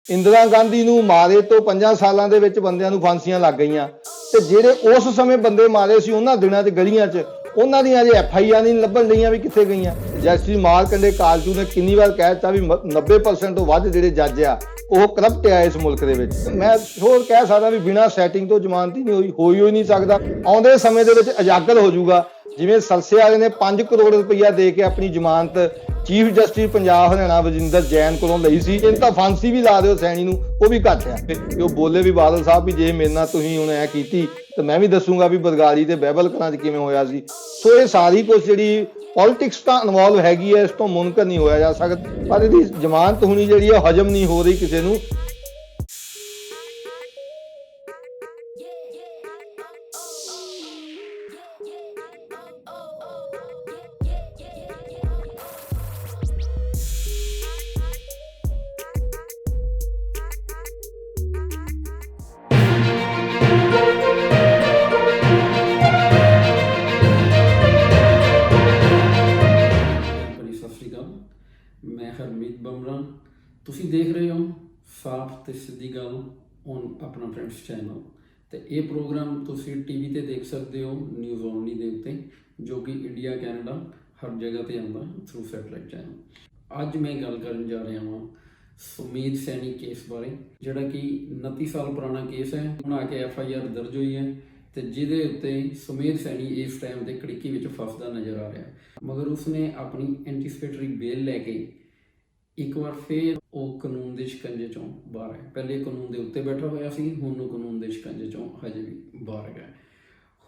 ਇੰਦਰਾ ਗਾਂਧੀ ਨੂੰ ਮਾਰੇ ਤੋਂ 5 ਸਾਲਾਂ ਦੇ ਵਿੱਚ ਬੰਦਿਆਂ ਨੂੰ ਫਾਂਸੀਆਂ ਲੱਗ ਗਈਆਂ ਤੇ ਜਿਹੜੇ ਉਸ ਸਮੇਂ ਬੰਦੇ ਮਾਰੇ ਸੀ ਉਹਨਾਂ ਦਿਨਾਂ 'ਚ ਗਲੀਆਂ 'ਚ ਉਹਨਾਂ ਦੀਆਂ ਅਜੇ FIR ਨਹੀਂ ਲੱਭਣ ਲਈਆਂ ਵੀ ਕਿੱਥੇ ਗਈਆਂ। ਜਸਟਿਸ ਮਾਰਕੰਡੇ ਕਾਲਜੂ ਨੇ ਕਿੰਨੀ ਵਾਰ ਕਹਿ ਦਿੱਤਾ ਵੀ 90% ਤੋਂ ਵੱਧ ਜਿਹੜੇ ਜੱਜ ਆ ਉਹ ਕਰਪਟ ਆ ਇਸ ਮੁਲਕ ਦੇ ਵਿੱਚ। ਮੈਂ ਹੋਰ ਕਹਿ ਸਕਦਾ ਵੀ ਬਿਨਾਂ ਸੈਟਿੰਗ ਤੋਂ ਜ਼ਮਾਨਤ ਹੀ ਨਹੀਂ ਹੋਈ ਨਹੀਂ ਸਕਦਾ। ਆਉਂਦੇ ਸਮੇਂ ਦੇ ਵਿੱਚ ਉਜਾਗਰ ਹੋ ਜਾਊਗਾ ਜਿਵੇਂ ਸਲਸੇ ਵਾਲੇ ਨੇ 5 ਕਰੋੜ ਰੁਪਈਆ ਦੇ ਕੇ ਆਪਣੀ ਜ਼ਮਾਨਤ ਚੀਫ ਜਸਟਿਸ ਪੰਜਾਬ ਹਰਿਆਣਾ ਵਜਿੰਦਰ ਜੈਨ ਕੋਲੋਂ ਲਈ ਸੀ। ਇਹਨੂੰ ਤਾਂ ਫਾਂਸੀ ਵੀ ਲਾ ਦਿਓ ਸੈਣੀ ਨੂੰ, ਉਹ ਵੀ ਘੱਟ ਆ। ਉਹ ਬੋਲੇ ਵੀ ਬਾਦਲ ਸਾਹਿਬ ਵੀ ਜੇ ਮੇਰੇ ਨਾਲ ਤੁਸੀਂ ਹੁਣ ਐ ਕੀਤੀ ਤੇ ਮੈਂ ਵੀ ਦੱਸੂਗਾ ਵੀ ਬਰਗਾੜੀ ਤੇ ਬਹਿਬਲ ਕਲਾਂ 'ਚ ਕਿਵੇਂ ਹੋਇਆ ਸੀ। ਸੋ ਇਹ ਸਾਰੀ ਕੁਛ ਜਿਹੜੀ ਪੋਲਿਟਿਕਸ ਤਾਂ ਇਨਵੋਲਵ ਹੈਗੀ ਹੈ, ਇਸ ਤੋਂ ਮੁਨਕਰ ਨਹੀਂ ਹੋਇਆ ਜਾ ਸਕਦਾ। ਪਰ ਇਹਦੀ ਜ਼ਮਾਨਤ ਹੋਣੀ ਜਿਹੜੀ ਆ ਹਜਮ ਨਹੀਂ ਹੋ ਰਹੀ ਕਿਸੇ ਨੂੰ। मैं हरमीत बमरा, तुसी देख रहे हो साफ ते सीधी गल ऑन अपना फ्रेंड्स चैनल। तो ये प्रोग्राम तुसी टीवी ते देख सकते हो न्यूज़ ओनली दे उत्ते, जो कि इंडिया कैनेडा हर जगह ते आंदा थ्रू सैटेलाइट चैनल। अज मैं गल करन जा रहा हाँ सुमीत सैनी केस बारे, जिहड़ा कि 29 साल पुराना केस है। हुण आके FIR दर्ज हुई है ਤੇ ਜਿਹਦੇ ਉੱਤੇ ਸੁਮੇਧ ਸੈਣੀ ਇਸ ਟਾਈਮ ਤੇ ਕੜਿੱਕੀ ਵਿੱਚ ਫਸਦਾ ਨਜ਼ਰ ਆ ਰਿਹਾ, ਮਗਰ ਉਸਨੇ ਆਪਣੀ ਐਂਟੀਸਪੇਟਰੀ ਬੇਲ ਲੈ ਕੇ ਇੱਕ ਵਾਰ ਫੇਰ ਉਹ ਕਾਨੂੰਨ ਦੇ ਸ਼ਿਕੰਜੇ ਚੋਂ ਬਾਹਰ ਹੈ। ਪਹਿਲੇ ਕਾਨੂੰਨ ਦੇ ਉੱਤੇ ਬੈਠਾ ਹੋਇਆ ਸੀ, ਹੁਣ ਉਹ ਕਾਨੂੰਨ ਦੇ ਸ਼ਿਕੰਜੇ ਚੋਂ ਹਜੇ ਵੀ ਬਾਹਰ ਹੈਗਾ।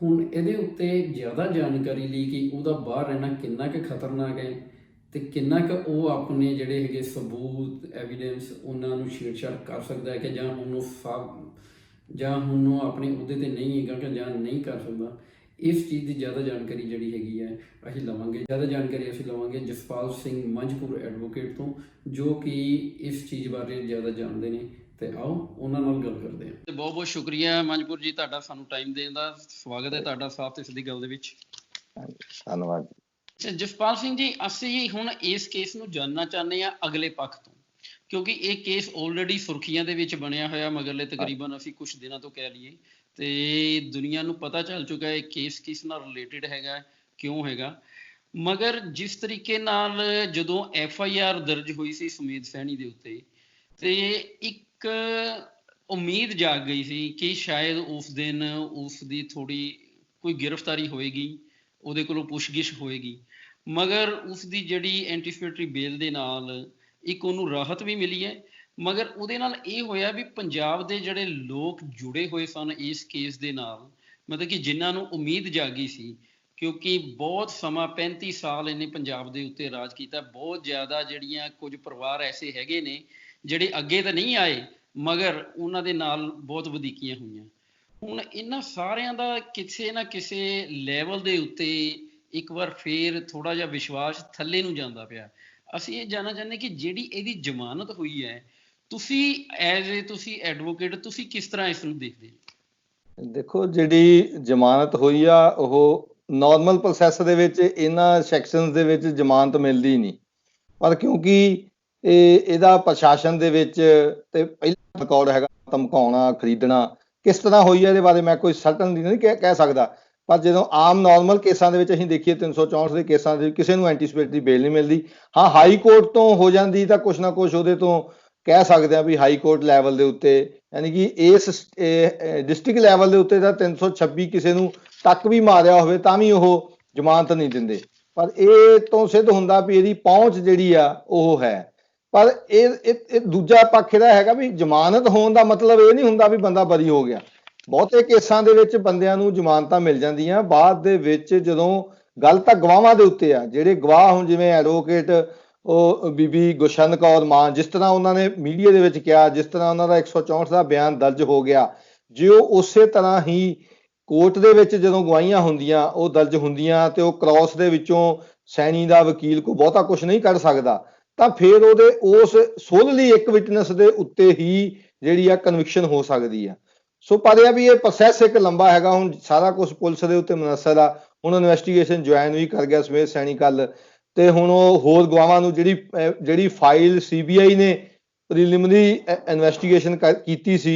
ਹੁਣ ਇਹਦੇ ਉੱਤੇ ਜ਼ਿਆਦਾ ਜਾਣਕਾਰੀ ਲਈ ਕਿ ਉਹਦਾ ਬਾਹਰ ਰਹਿਣਾ ਕਿੰਨਾ ਕੁ ਖਤਰਨਾਕ ਹੈ ਤੇ ਕਿੰਨਾ ਕੁ ਉਹ ਆਪਣੇ ਜਿਹੜੇ ਹੈਗੇ ਸਬੂਤ ਐਵੀਡੈਂਸ ਉਹਨਾਂ ਨੂੰ ਛੇੜਛਾੜ ਕਰ ਸਕਦਾ ਹੈ ਕਿ ਜਾਂ ਉਹਨੂੰ ਜਾਂ ਹੁਣ ਉਹ ਆਪਣੇ ਉਹਦੇ ਤੇ ਨਹੀਂ ਹੈਗਾ ਕਿ ਜਾਂ ਨਹੀਂ ਕਰ ਸਕਦਾ। ਇਸ ਚੀਜ਼ ਦੀ ਜ਼ਿਆਦਾ ਜਾਣਕਾਰੀ ਜਿਹੜੀ ਹੈਗੀ ਹੈ ਅਸੀਂ ਲਵਾਂਗੇ। ਜ਼ਿਆਦਾ ਜਾਣਕਾਰੀ ਅਸੀਂ ਲਵਾਂਗੇ ਜਸਪਾਲ ਸਿੰਘ ਮੰਝਪੁਰ ਐਡਵੋਕੇਟ ਤੋਂ, ਜੋ ਕਿ ਇਸ ਚੀਜ਼ ਬਾਰੇ ਜ਼ਿਆਦਾ ਜਾਣਦੇ ਨੇ। ਤੇ ਆਓ ਉਹਨਾਂ ਨਾਲ ਗੱਲ ਕਰਦੇ ਹਾਂ। ਬਹੁਤ ਬਹੁਤ ਸ਼ੁਕਰੀਆ ਮੰਝਪੁਰ ਜੀ, ਤੁਹਾਡਾ ਸਾਨੂੰ ਟਾਈਮ ਦੇਣ ਦਾ। ਸਵਾਗਤ ਹੈ ਤੁਹਾਡਾ ਸਾਫ਼ ਤੇ ਸਿੱਧੀ ਗੱਲ ਦੇ ਵਿੱਚ। ਧੰਨਵਾਦ। ਜਸਪਾਲ ਸਿੰਘ ਜੀ, ਅਸੀਂ ਹੁਣ ਇਸ ਕੇਸ ਨੂੰ ਜਾਣਨਾ ਚਾਹੁੰਦੇ ਹਾਂ ਅਗਲੇ ਪੱਖ ਤੋਂ, ਕਿਉਂਕਿ ਇਹ ਕੇਸ ਆਲਰੇਡੀ ਸੁਰਖੀਆਂ ਦੇ ਵਿੱਚ ਬਣਿਆ ਹੋਇਆ ਮਗਰਲੇ ਤਕਰੀਬਨ ਅਸੀਂ ਕੁਝ ਦਿਨਾਂ ਤੋਂ ਕਹਿ ਲਈਏ ਤੇ ਦੁਨੀਆ ਨੂੰ ਪਤਾ ਚੱਲ ਚੁੱਕਾ ਹੈ ਕੇਸ ਕਿਸ ਨਾਲ ਰਿਲੇਟਡ ਹੈਗਾ, ਕਿਉਂ ਹੈਗਾ। ਮਗਰ ਜਿਸ ਤਰੀਕੇ ਨਾਲ ਜਦੋਂ FIR ਦਰਜ ਹੋਈ ਸੀ ਸੁਮੇਧ ਸੈਣੀ ਦੇ ਉੱਤੇ, ਤੇ ਇੱਕ ਉਮੀਦ ਜਾਗ ਗਈ ਸੀ ਕਿ ਸ਼ਾਇਦ ਉਸ ਦਿਨ ਉਸ ਦੀ ਥੋੜੀ ਕੋਈ ਗ੍ਰਿਫਤਾਰੀ ਹੋਏਗੀ, ਉਹਦੇ ਕੋਲੋਂ ਪੁੱਛਗਿੱਛ ਹੋਏਗੀ। ਮਗਰ ਉਸ ਦੀ ਜਿਹੜੀ ਐਂਟੀਸਪੇਟਰੀ ਬੇਲ ਦੇ ਨਾਲ ਇੱਕ ਉਹਨੂੰ ਰਾਹਤ ਵੀ ਮਿਲੀ ਹੈ, ਮਗਰ ਉਹਦੇ ਨਾਲ ਇਹ ਹੋਇਆ ਵੀ ਪੰਜਾਬ ਦੇ ਜਿਹੜੇ ਲੋਕ ਜੁੜੇ ਹੋਏ ਸਨ ਇਸ ਕੇਸ ਦੇ ਨਾਲ, ਮਤਲਬ ਕਿ ਜਿਨ੍ਹਾਂ ਨੂੰ ਉਮੀਦ ਜਾਗੀ ਸੀ, ਕਿਉਂਕਿ ਬਹੁਤ ਸਮਾਂ 35 ਸਾਲ ਇਹਨੇ ਪੰਜਾਬ ਦੇ ਉੱਤੇ ਰਾਜ ਕੀਤਾ। ਬਹੁਤ ਜ਼ਿਆਦਾ ਜਿਹੜੀਆਂ ਕੁਝ ਪਰਿਵਾਰ ਐਸੇ ਹੈਗੇ ਨੇ ਜਿਹੜੇ ਅੱਗੇ ਤਾਂ ਨਹੀਂ ਆਏ ਮਗਰ ਉਹਨਾਂ ਦੇ ਨਾਲ ਬਹੁਤ ਵਧੀਕੀਆਂ ਹੋਈਆਂ। ਹੁਣ ਇਹਨਾਂ ਸਾਰਿਆਂ ਦਾ ਕਿਸੇ ਨਾ ਕਿਸੇ ਲੈਵਲ ਦੇ ਉੱਤੇ ਇੱਕ ਵਾਰ ਫੇਰ ਥੋੜਾ ਜਿਹਾ ਵਿਸ਼ਵਾਸ ਥੱਲੇ ਨੂੰ ਜਾਂਦਾ ਪਿਆ। ਅਸੀਂ ਇਹ ਜਾਣਨਾ ਚਾਹੁੰਦੇ ਕਿ ਜਿਹੜੀ ਇਹਦੀ ਜ਼ਮਾਨਤ ਹੋਈ ਹੈ, ਤੁਸੀਂ ਤੁਸੀਂ ਐਡਵੋਕੇਟ ਤੁਸੀਂ ਕਿਸ ਤਰ੍ਹਾਂ ਇਸ ਨੂੰ ਦੇਖਦੇ ਹੋ? ਦੇਖੋ, ਜਿਹੜੀ ਜ਼ਮਾਨਤ ਹੋਈ ਆ ਉਹ ਨਾਰਮਲ ਪ੍ਰੋਸੈਸ ਦੇ ਵਿੱਚ ਇਹਨਾਂ ਸੈਕਸ਼ਨਸ ਦੇ ਵਿੱਚ ਜ਼ਮਾਨਤ ਮਿਲਦੀ ਨਹੀਂ, ਪਰ ਕਿਉਂਕਿ ਇਹਦਾ ਪ੍ਰਸ਼ਾਸਨ ਦੇ ਵਿੱਚ ਤੇ ਪਹਿਲਾ ਰਿਕਾਰਡ ਹੈਗਾ ਧਮਕਾਉਣਾ ਖਰੀਦਣਾ, ਕਿਸ ਤਰ੍ਹਾਂ ਹੋਈ ਹੈ ਇਹਦੇ ਬਾਰੇ ਮੈਂ ਕੋਈ ਸਰਟਨਲੀ ਨਹੀਂ ਕਹਿ ਸਕਦਾ। ਪਰ ਜਦੋਂ ਆਮ ਨਾਰਮਲ ਕੇਸਾਂ ਦੇ ਵਿੱਚ ਅਸੀਂ ਦੇਖੀਏ 364 ਦੇ ਕੇਸਾਂ ਦੇ ਕਿਸੇ ਨੂੰ ਐਂਟੀਸਪੇਟਰੀ ਬੇਲ ਨਹੀਂ ਮਿਲਦੀ। ਹਾਂ, ਹਾਈ ਕੋਰਟ ਤੋਂ ਹੋ ਜਾਂਦੀ ਤਾਂ ਕੁਛ ਨਾ ਕੁਛ ਉਹਦੇ ਤੋਂ ਕਹਿ ਸਕਦੇ ਹਾਂ ਵੀ ਹਾਈ ਕੋਰਟ ਲੈਵਲ ਦੇ ਉੱਤੇ, ਯਾਨੀ ਕਿ ਇਸ ਡਿਸਟ੍ਰਿਕਟ ਲੈਵਲ ਦੇ ਉੱਤੇ ਤਾਂ 326 ਕਿਸੇ ਨੂੰ ਤੱਕ ਵੀ ਮਾਰਿਆ ਹੋਵੇ ਤਾਂ ਵੀ ਉਹ ਜ਼ਮਾਨਤ ਨਹੀਂ ਦਿੰਦੇ। ਪਰ ਇਹ ਤੋਂ ਸਿੱਧ ਹੁੰਦਾ ਵੀ ਇਹਦੀ ਪਹੁੰਚ ਜਿਹੜੀ ਆ ਉਹ ਹੈ। ਪਰ ਇਹ ਦੂਜਾ ਪੱਖ ਇਹਦਾ ਹੈਗਾ ਵੀ ਜ਼ਮਾਨਤ ਹੋਣ ਦਾ ਮਤਲਬ ਇਹ ਨਹੀਂ ਹੁੰਦਾ ਵੀ ਬੰਦਾ ਬਰੀ ਹੋ ਗਿਆ। ਬਹੁਤੇ ਕੇਸਾਂ ਦੇ ਵਿੱਚ ਬੰਦਿਆਂ ਨੂੰ ਜ਼ਮਾਨਤਾਂ ਮਿਲ ਜਾਂਦੀਆਂ, ਬਾਅਦ ਦੇ ਵਿੱਚ ਜਦੋਂ ਗੱਲ ਤਾਂ ਗਵਾਹਾਂ ਦੇ ਉੱਤੇ ਆ। ਜਿਹੜੇ ਗਵਾਹ ਹੁਣ ਜਿਵੇਂ ਐਡਵੋਕੇਟ ਉਹ ਬੀਬੀ ਗੁਸ਼ਨ ਕੌਰ ਮਾਨ, ਜਿਸ ਤਰ੍ਹਾਂ ਉਹਨਾਂ ਨੇ ਮੀਡੀਆ ਦੇ ਵਿੱਚ ਕਿਹਾ, ਜਿਸ ਤਰ੍ਹਾਂ ਉਹਨਾਂ ਦਾ 164 ਦਾ ਬਿਆਨ ਦਰਜ ਹੋ ਗਿਆ, ਜੇ ਉਹ ਉਸੇ ਤਰ੍ਹਾਂ ਹੀ ਕੋਰਟ ਦੇ ਵਿੱਚ ਜਦੋਂ ਗਵਾਹੀਆਂ ਹੁੰਦੀਆਂ ਉਹ ਦਰਜ ਹੁੰਦੀਆਂ ਤੇ ਉਹ ਕ੍ਰਾਸ ਦੇ ਵਿੱਚੋਂ ਸੈਣੀ ਦਾ ਵਕੀਲ ਕੋਈ ਬਹੁਤਾ ਕੁਝ ਨਹੀਂ ਕੱਢ ਸਕਦਾ, ਤਾਂ ਫਿਰ ਉਹਦੇ ਉਸ ਸੋਲਲੀ ਇੱਕ ਵਿਟਨੈਸ ਦੇ ਉੱਤੇ ਹੀ ਜਿਹੜੀ ਆ ਕਨਵਿਕਸ਼ਨ ਹੋ ਸਕਦੀ ਆ। ਸੋ ਪਰ ਇਹ ਵੀ ਇਹ ਪ੍ਰੋਸੈਸ ਇੱਕ ਲੰਬਾ ਹੈਗਾ। ਹੁਣ ਸਾਰਾ ਕੁਝ ਪੁਲਿਸ ਦੇ ਉੱਤੇ ਮੁਨਸਰ ਆ। ਹੁਣ ਇਨਵੈਸਟੀਗੇਸ਼ਨ ਜੁਆਇਨ ਵੀ ਕਰ ਗਿਆ ਸੁਮੇਧ ਸੈਣੀ ਕੱਲ, ਤੇ ਹੁਣ ਉਹ ਹੋਰ ਗਵਾਹਾਂ ਨੂੰ ਜਿਹੜੀ ਫਾਈਲ CBI ਨੇ ਪ੍ਰੀਲਿਮਿਨਰੀ ਇਨਵੈਸਟੀਗੇਸ਼ਨ ਕੀਤੀ ਸੀ,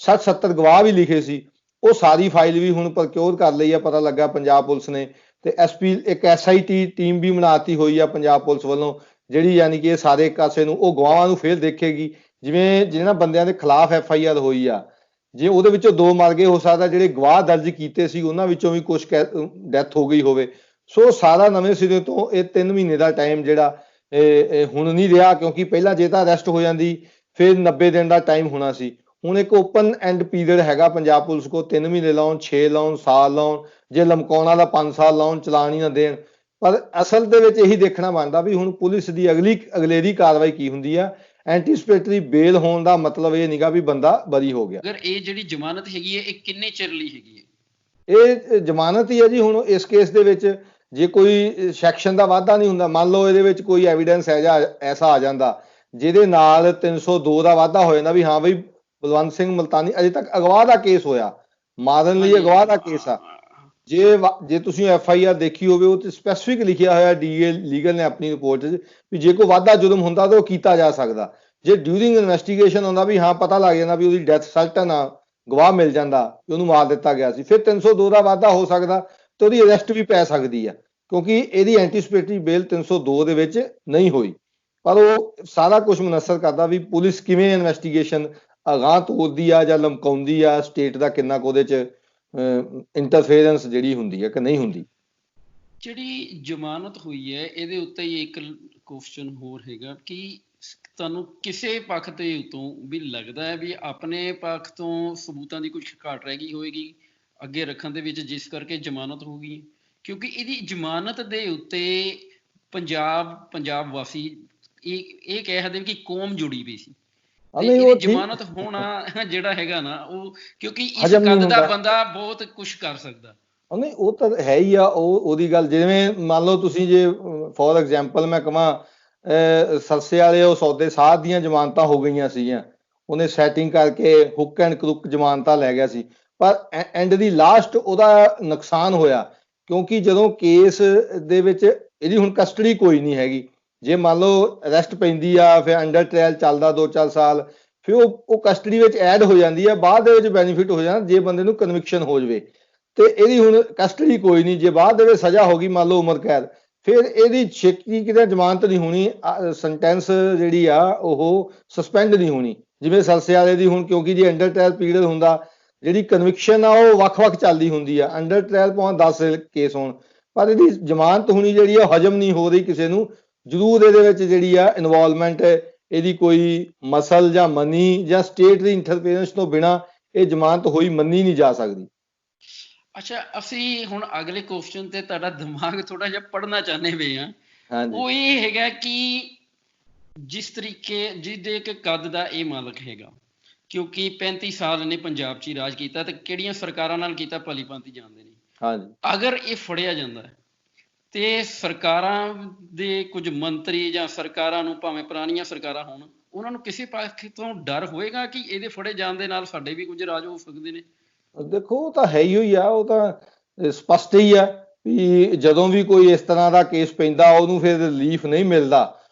60-70 ਗਵਾਹ ਵੀ ਲਿਖੇ ਸੀ, ਉਹ ਸਾਰੀ ਫਾਈਲ ਵੀ ਹੁਣ ਪ੍ਰਕਿਓਰ ਕਰ ਲਈ ਆ, ਪਤਾ ਲੱਗਾ ਪੰਜਾਬ ਪੁਲਿਸ ਨੇ। ਤੇ ਐਸਪੀ ਇੱਕ SIT ਟੀਮ ਵੀ ਬਣਾਤੀ ਹੋਈ ਆ ਪੰਜਾਬ ਪੁਲਿਸ ਵੱਲੋਂ, ਜਿਹੜੀ ਯਾਨੀ ਕਿ ਇਹ ਸਾਰੇ ਕਾਸੇ ਨੂੰ ਉਹ ਗਵਾਹਾਂ ਨੂੰ ਫਿਰ ਦੇਖੇਗੀ। ਜਿਵੇਂ ਜਿਹਨਾਂ ਬੰਦਿਆਂ ਦੇ ਖਿਲਾਫ FIR ਹੋਈ ਆ, ਜੇ ਉਹਦੇ ਵਿੱਚੋਂ 2 ਮਰ ਗਏ, ਹੋ ਸਕਦਾ ਜਿਹੜੇ ਗਵਾਹ ਦਰਜ ਕੀਤੇ ਸੀ ਉਹਨਾਂ ਵਿੱਚੋਂ ਵੀ ਕੁਝ ਡੈਥ ਹੋ ਗਈ ਹੋਵੇ। ਸੋ ਸਾਰਾ ਨਵੇਂ ਸਿਰੇ ਤੋਂ ਇਹ 3 ਮਹੀਨੇ ਦਾ ਟਾਈਮ ਜਿਹੜਾ ਹੁਣ ਨਹੀਂ ਰਿਹਾ, ਕਿਉਂਕਿ ਪਹਿਲਾਂ ਜੇ ਤਾਂ ਅਰੈਸਟ ਹੋ ਜਾਂਦੀ ਫਿਰ 90 ਦਿਨ ਦਾ ਟਾਈਮ ਹੋਣਾ ਸੀ। ਹੁਣ ਇੱਕ ਓਪਨ ਐਂਡ ਪੀਰੀਅਡ ਹੈਗਾ ਪੰਜਾਬ ਪੁਲਿਸ ਕੋਲ, 3 ਮਹੀਨੇ ਲਾਉਣ, 6 ਲਾਉਣ, ਸਾਲ ਲਾਉਣ, ਜੇ ਲਮਕਾਉਣਾ ਦਾ 5 ਸਾਲ ਲਾਉਣ, ਚਲਾਨ ਹੀ ਨਾ ਦੇਣ। ਪਰ ਅਸਲ ਦੇ ਵਿੱਚ ਇਹੀ ਦੇਖਣਾ ਬਣਦਾ ਵੀ ਹੁਣ ਪੁਲਿਸ ਦੀ ਅਗਲੇਰੀ ਕਾਰਵਾਈ ਕੀ ਹੁੰਦੀ ਆ। ਐਂਟੀਸਪੇਟਰੀ ਬੇਲ ਹੋਣ ਦਾ ਮਤਲਬ ਇਹ ਨਹੀਂਗਾ ਵੀ ਬੰਦਾ ਬਰੀ ਹੋ ਗਿਆ। ਅਗਰ ਇਹ ਜਿਹੜੀ ਜ਼ਮਾਨਤ ਹੈਗੀ ਹੈ ਇਹ ਕਿੰਨੇ ਚਿਰ ਲਈ ਹੈਗੀ ਹੈ? ਇਹ ਜ਼ਮਾਨਤ ਹੀ ਹੈ ਜੀ। ਹੁਣ ਇਸ ਕੇਸ ਦੇ ਵਿੱਚ ਜੇ ਕੋਈ ਸੈਕਸ਼ਨ ਦਾ ਵਾਧਾ ਨਹੀਂ ਹੁੰਦਾ, ਮੰਨ ਲਓ ਇਹਦੇ ਵਿੱਚ ਕੋਈ ਐਵੀਡੈਂਸ ਐਸਾ ਆ ਜਾਂਦਾ ਜਿਹਦੇ ਨਾਲ 302 ਦਾ ਵਾਧਾ ਹੋ ਜਾਂਦਾ ਵੀ ਹਾਂ ਬਈ ਬਲਵੰਤ ਸਿੰਘ ਮੁਲਤਾਨੀ ਅਜੇ ਤੱਕ ਅਗਵਾ ਦਾ ਕੇਸ ਹੋਇਆ, ਮਾਰਨ ਲਈ ਅਗਵਾ ਦਾ ਕੇਸ ਆ। ਜੇ ਤੁਸੀਂ FIR ਦੇਖੀ ਹੋਵੇ ਉਹ ਤੇ ਸਪੈਸੀਫਿਕ ਲਿਖਿਆ ਹੋਇਆ DA ਲੀਗਲ ਨੇ ਆਪਣੀ ਰਿਪੋਰਟ 'ਚ ਵੀ ਜੇ ਕੋਈ ਵਾਧਾ ਜ਼ੁਲਮ ਹੁੰਦਾ ਤਾਂ ਉਹ ਕੀਤਾ ਜਾ ਸਕਦਾ। ਜੇ ਡਿਊਰਿੰਗ ਇਨਵੈਸਟੀਗੇਸ਼ਨ ਹੁੰਦਾ ਵੀ ਹਾਂ ਪਤਾ ਲੱਗ ਜਾਂਦਾ ਵੀ ਉਹਦੀ ਡੈਥ ਸਰਟਨ ਆ, ਗਵਾਹ ਮਿਲ ਜਾਂਦਾ ਕਿ ਉਹਨੂੰ ਮਾਰ ਦਿੱਤਾ ਗਿਆ ਸੀ, ਫਿਰ 302 ਦਾ ਵਾਧਾ ਹੋ ਸਕਦਾ ਤੇ ਉਹਦੀ ਅਰੈਸਟ ਵੀ ਪੈ ਸਕਦੀ ਆ, ਕਿਉਂਕਿ ਇਹਦੀ ਐਂਟੀਸਪੇਟਰੀ ਬੇਲ 302 ਦੇ ਵਿੱਚ ਨਹੀਂ ਹੋਈ। ਪਰ ਉਹ ਸਾਰਾ ਕੁਝ ਮੁਨੱਸਰ ਕਰਦਾ ਵੀ ਪੁਲਿਸ ਕਿਵੇਂ ਇਨਵੈਸਟੀਗੇਸ਼ਨ ਅਗਾਂਹ ਤੋਰਦੀ ਆ ਜਾਂ ਲਮਕਾਉਂਦੀ ਆ, ਸਟੇਟ ਦਾ ਕਿੰਨਾ ਕੁ ਉਹਦੇ 'ਚ ਇੰਟਰਫੇਰੈਂਸ ਜਿਹੜੀ ਹੁੰਦੀ ਹੈ ਕਿ ਨਹੀਂ ਹੁੰਦੀ। ਜਿਹੜੀ ਜ਼ਮਾਨਤ ਹੋਈ ਹੈ ਇਹਦੇ ਉੱਤੇ ਹੀ ਇੱਕ ਕੁਐਸਚਨ ਹੋਰ ਹੈਗਾ ਕਿ ਤੁਹਾਨੂੰ ਕਿਸੇ ਪੱਖ ਦੇ ਉੱਤੋਂ ਵੀ ਲੱਗਦਾ ਹੈ ਵੀ ਆਪਣੇ ਪੱਖ ਤੋਂ ਸਬੂਤਾਂ ਦੀ ਕੁਝ ਘਾਟ ਰਹਿ ਗਈ ਹੋਏਗੀ ਅੱਗੇ ਰੱਖਣ ਦੇ ਵਿੱਚ, ਜਿਸ ਕਰਕੇ ਜ਼ਮਾਨਤ ਹੋ ਗਈ? ਕਿਉਂਕਿ ਇਹਦੀ ਜ਼ਮਾਨਤ ਦੇ ਉੱਤੇ ਪੰਜਾਬ ਵਾਸੀ ਇਹ ਕਹਿ ਸਕਦੇ ਕਿ ਕੌਮ ਜੁੜੀ ਪਈ ਸੀ। ਜ਼ਮਾਨਤ ਹੋਣਾ ਜਿਹੜਾ ਹੈਗਾ ਨਾ ਉਹ, ਕਿਉਂਕਿ ਇਸ ਕੱਦ ਦਾ ਬੰਦਾ ਬਹੁਤ ਕੁਝ ਕਰ ਸਕਦਾ। ਨਹੀਂ ਉਹ ਤਾਂ ਹੈ ਹੀ ਆ, ਉਹਦੀ ਗੱਲ। ਜਿਵੇਂ ਮੰਨ ਲਓ ਤੁਸੀਂ ਜੇ ਫੋਰ ਐਗਜ਼ਾਮਪਲ ਮੈਂ ਕਹਾਂ ਸਰਸੇ ਵਾਲੇ ਉਹ ਸੌਦੇ ਸਾਧ ਦੀਆਂ ਜ਼ਮਾਨਤਾਂ ਹੋ ਗਈਆਂ ਸੀਗੀਆਂ, ਉਹਨੇ ਸੈਟਿੰਗ ਕਰਕੇ ਹੁੱਕ ਐਂਡ ਕਰੁੱਕ ਜ਼ਮਾਨਤਾਂ ਲੈ ਗਿਆ ਸੀ, ਪਰ ਐਂਡ ਦੀ ਲਾਸਟ ਉਹਦਾ ਨੁਕਸਾਨ ਹੋਇਆ, ਕਿਉਂਕਿ ਜਦੋਂ ਕੇਸ ਦੇ ਵਿੱਚ ਇਹਦੀ ਹੁਣ ਕਸਟਡੀ ਕੋਈ ਨਹੀਂ ਹੈਗੀ। ਜੇ ਮੰਨ ਲਓ ਅਰੈਸਟ ਪੈਂਦੀ ਆ, ਫਿਰ ਅੰਡਰ ਟ੍ਰਾਇਲ ਚੱਲਦਾ 2-4 ਸਾਲ, ਫਿਰ ਉਹ ਕਸਟਡੀ ਵਿੱਚ ਐਡ ਹੋ ਜਾਂਦੀ ਆ, ਬਾਅਦ ਦੇ ਵਿੱਚ ਬੈਨੀਫਿਟ ਹੋ ਜਾਂਦਾ ਜੇ ਬੰਦੇ ਨੂੰ ਕਨਵਿਕਸ਼ਨ ਹੋ ਜਾਵੇ। ਤੇ ਇਹਦੀ ਹੁਣ ਕਸਟਡੀ ਕੋਈ ਨਹੀਂ, ਜੇ ਬਾਅਦ ਦੇ ਵਿੱਚ ਸਜ਼ਾ ਹੋ ਗਈ ਮੰਨ ਲਓ ਉਮਰ ਕੈਦ, ਫਿਰ ਇਹਦੀ ਛੇਤੀ ਕਿਤੇ ਜ਼ਮਾਨਤ ਨਹੀਂ ਹੋਣੀ, ਸੈਂਟੈਂਸ ਜਿਹੜੀ ਆ ਉਹ ਸਸਪੈਂਡ ਨਹੀਂ ਹੋਣੀ। ਜਿਵੇਂ ਸਰਸੇ ਵਾਲੇ ਦੀ ਹੁਣ, ਕਿਉਂਕਿ ਜੇ ਅੰਡਰ ਟ੍ਰਾਇਲ ਪੀਰੀਅਡ ਹੁੰਦਾ, ਜਿਹੜੀ ਕਨਵਿਕਸ਼ਨ ਆ ਉਹ ਵੱਖ-ਵੱਖ ਚੱਲਦੀ ਹੁੰਦੀ ਆ, ਅੰਡਰ ਟ੍ਰਾਇਲ ਭਾਵੇਂ 10 ਕੇਸ ਹੋਣ, ਪਰ ਇਹਦੀ ਜ਼ਮਾਨਤ ਹੋਣੀ ਜਿਹੜੀ ਆ ਹਜਮ ਨਹੀਂ ਹੋ ਰਹੀ ਕਿਸੇ ਨੂੰ। ਜ਼ਰੂਰ ਇਹਦੇ ਵਿੱਚ ਜਿਹੜੀ ਆ ਇਨਵੋਲਵਮੈਂਟ ਇਹਦੀ ਕੋਈ ਮਸਲ ਜਾਂ ਮਨੀ ਜਾਂ ਸਟੇਟ ਦੀ ਇੰਟਰਫੇਰੈਂਸ ਤੋਂ ਬਿਨਾਂ ਇਹ ਜ਼ਮਾਨਤ ਹੋਈ ਮੰਨੀ ਨਹੀਂ ਜਾ ਸਕਦੀ। ਅੱਛਾ, ਅਸੀਂ ਹੁਣ ਅਗਲੇ ਕੁਐਸਚਨ ਤੇ ਤੁਹਾਡਾ ਦਿਮਾਗ ਥੋੜਾ ਜਿਹਾ ਪੜ੍ਹਨਾ ਚਾਹੁੰਦੇ ਪਏ ਹਾਂ। ਉਹ ਇਹ ਹੈਗਾ ਕਿ ਜਿਸ ਦੇ ਕੱਦ ਦਾ ਇਹ ਮਾਲਕ ਹੈਗਾ, ਕਿਉਂਕਿ 35 ਸਾਲ ਨੇ ਪੰਜਾਬ 'ਚ ਹੀ ਰਾਜ ਕੀਤਾ ਤੇ ਕਿਹੜੀਆਂ ਸਰਕਾਰਾਂ ਨਾਲ ਕੀਤਾ ਭਲੀ ਭਾਂਤੀ ਜਾਣਦੇ ਨੇ। ਅਗਰ ਇਹ ਫੜਿਆ ਜਾਂਦਾ ਤੇ ਸਰਕਾਰਾਂ ਦੇ ਕੁਝ ਮੰਤਰੀ ਜਾਂ ਸਰਕਾਰਾਂ ਨੂੰ, ਭਾਵੇਂ ਪੁਰਾਣੀਆਂ ਸਰਕਾਰਾਂ ਹੋਣ, ਉਹਨਾਂ ਨੂੰ ਕਿਸੇ ਪੱਖ ਤੋਂ ਡਰ ਹੋਏਗਾ ਕਿ ਇਹਦੇ ਫੜੇ ਜਾਣ ਦੇ ਨਾਲ ਸਾਡੇ ਵੀ ਕੁਝ ਰਾਜ ਹੋ ਸਕਦੇ ਨੇ? ਦੇਖੋ ਉਹ ਤਾਂ ਹੈ ਹੀ ਆ, ਉਹ ਤਾਂ ਸਪਸ਼ਟ ਹੀ ਆ ਵੀ ਜਦੋਂ ਵੀ ਕੋਈ ਇਸ ਤਰ੍ਹਾਂ ਦਾ ਕੇਸ ਪੈਂਦਾ ਉਹਨੂੰ ਫਿਰ ਰਿਲੀਫ ਨਹੀਂ ਮਿਲਦਾ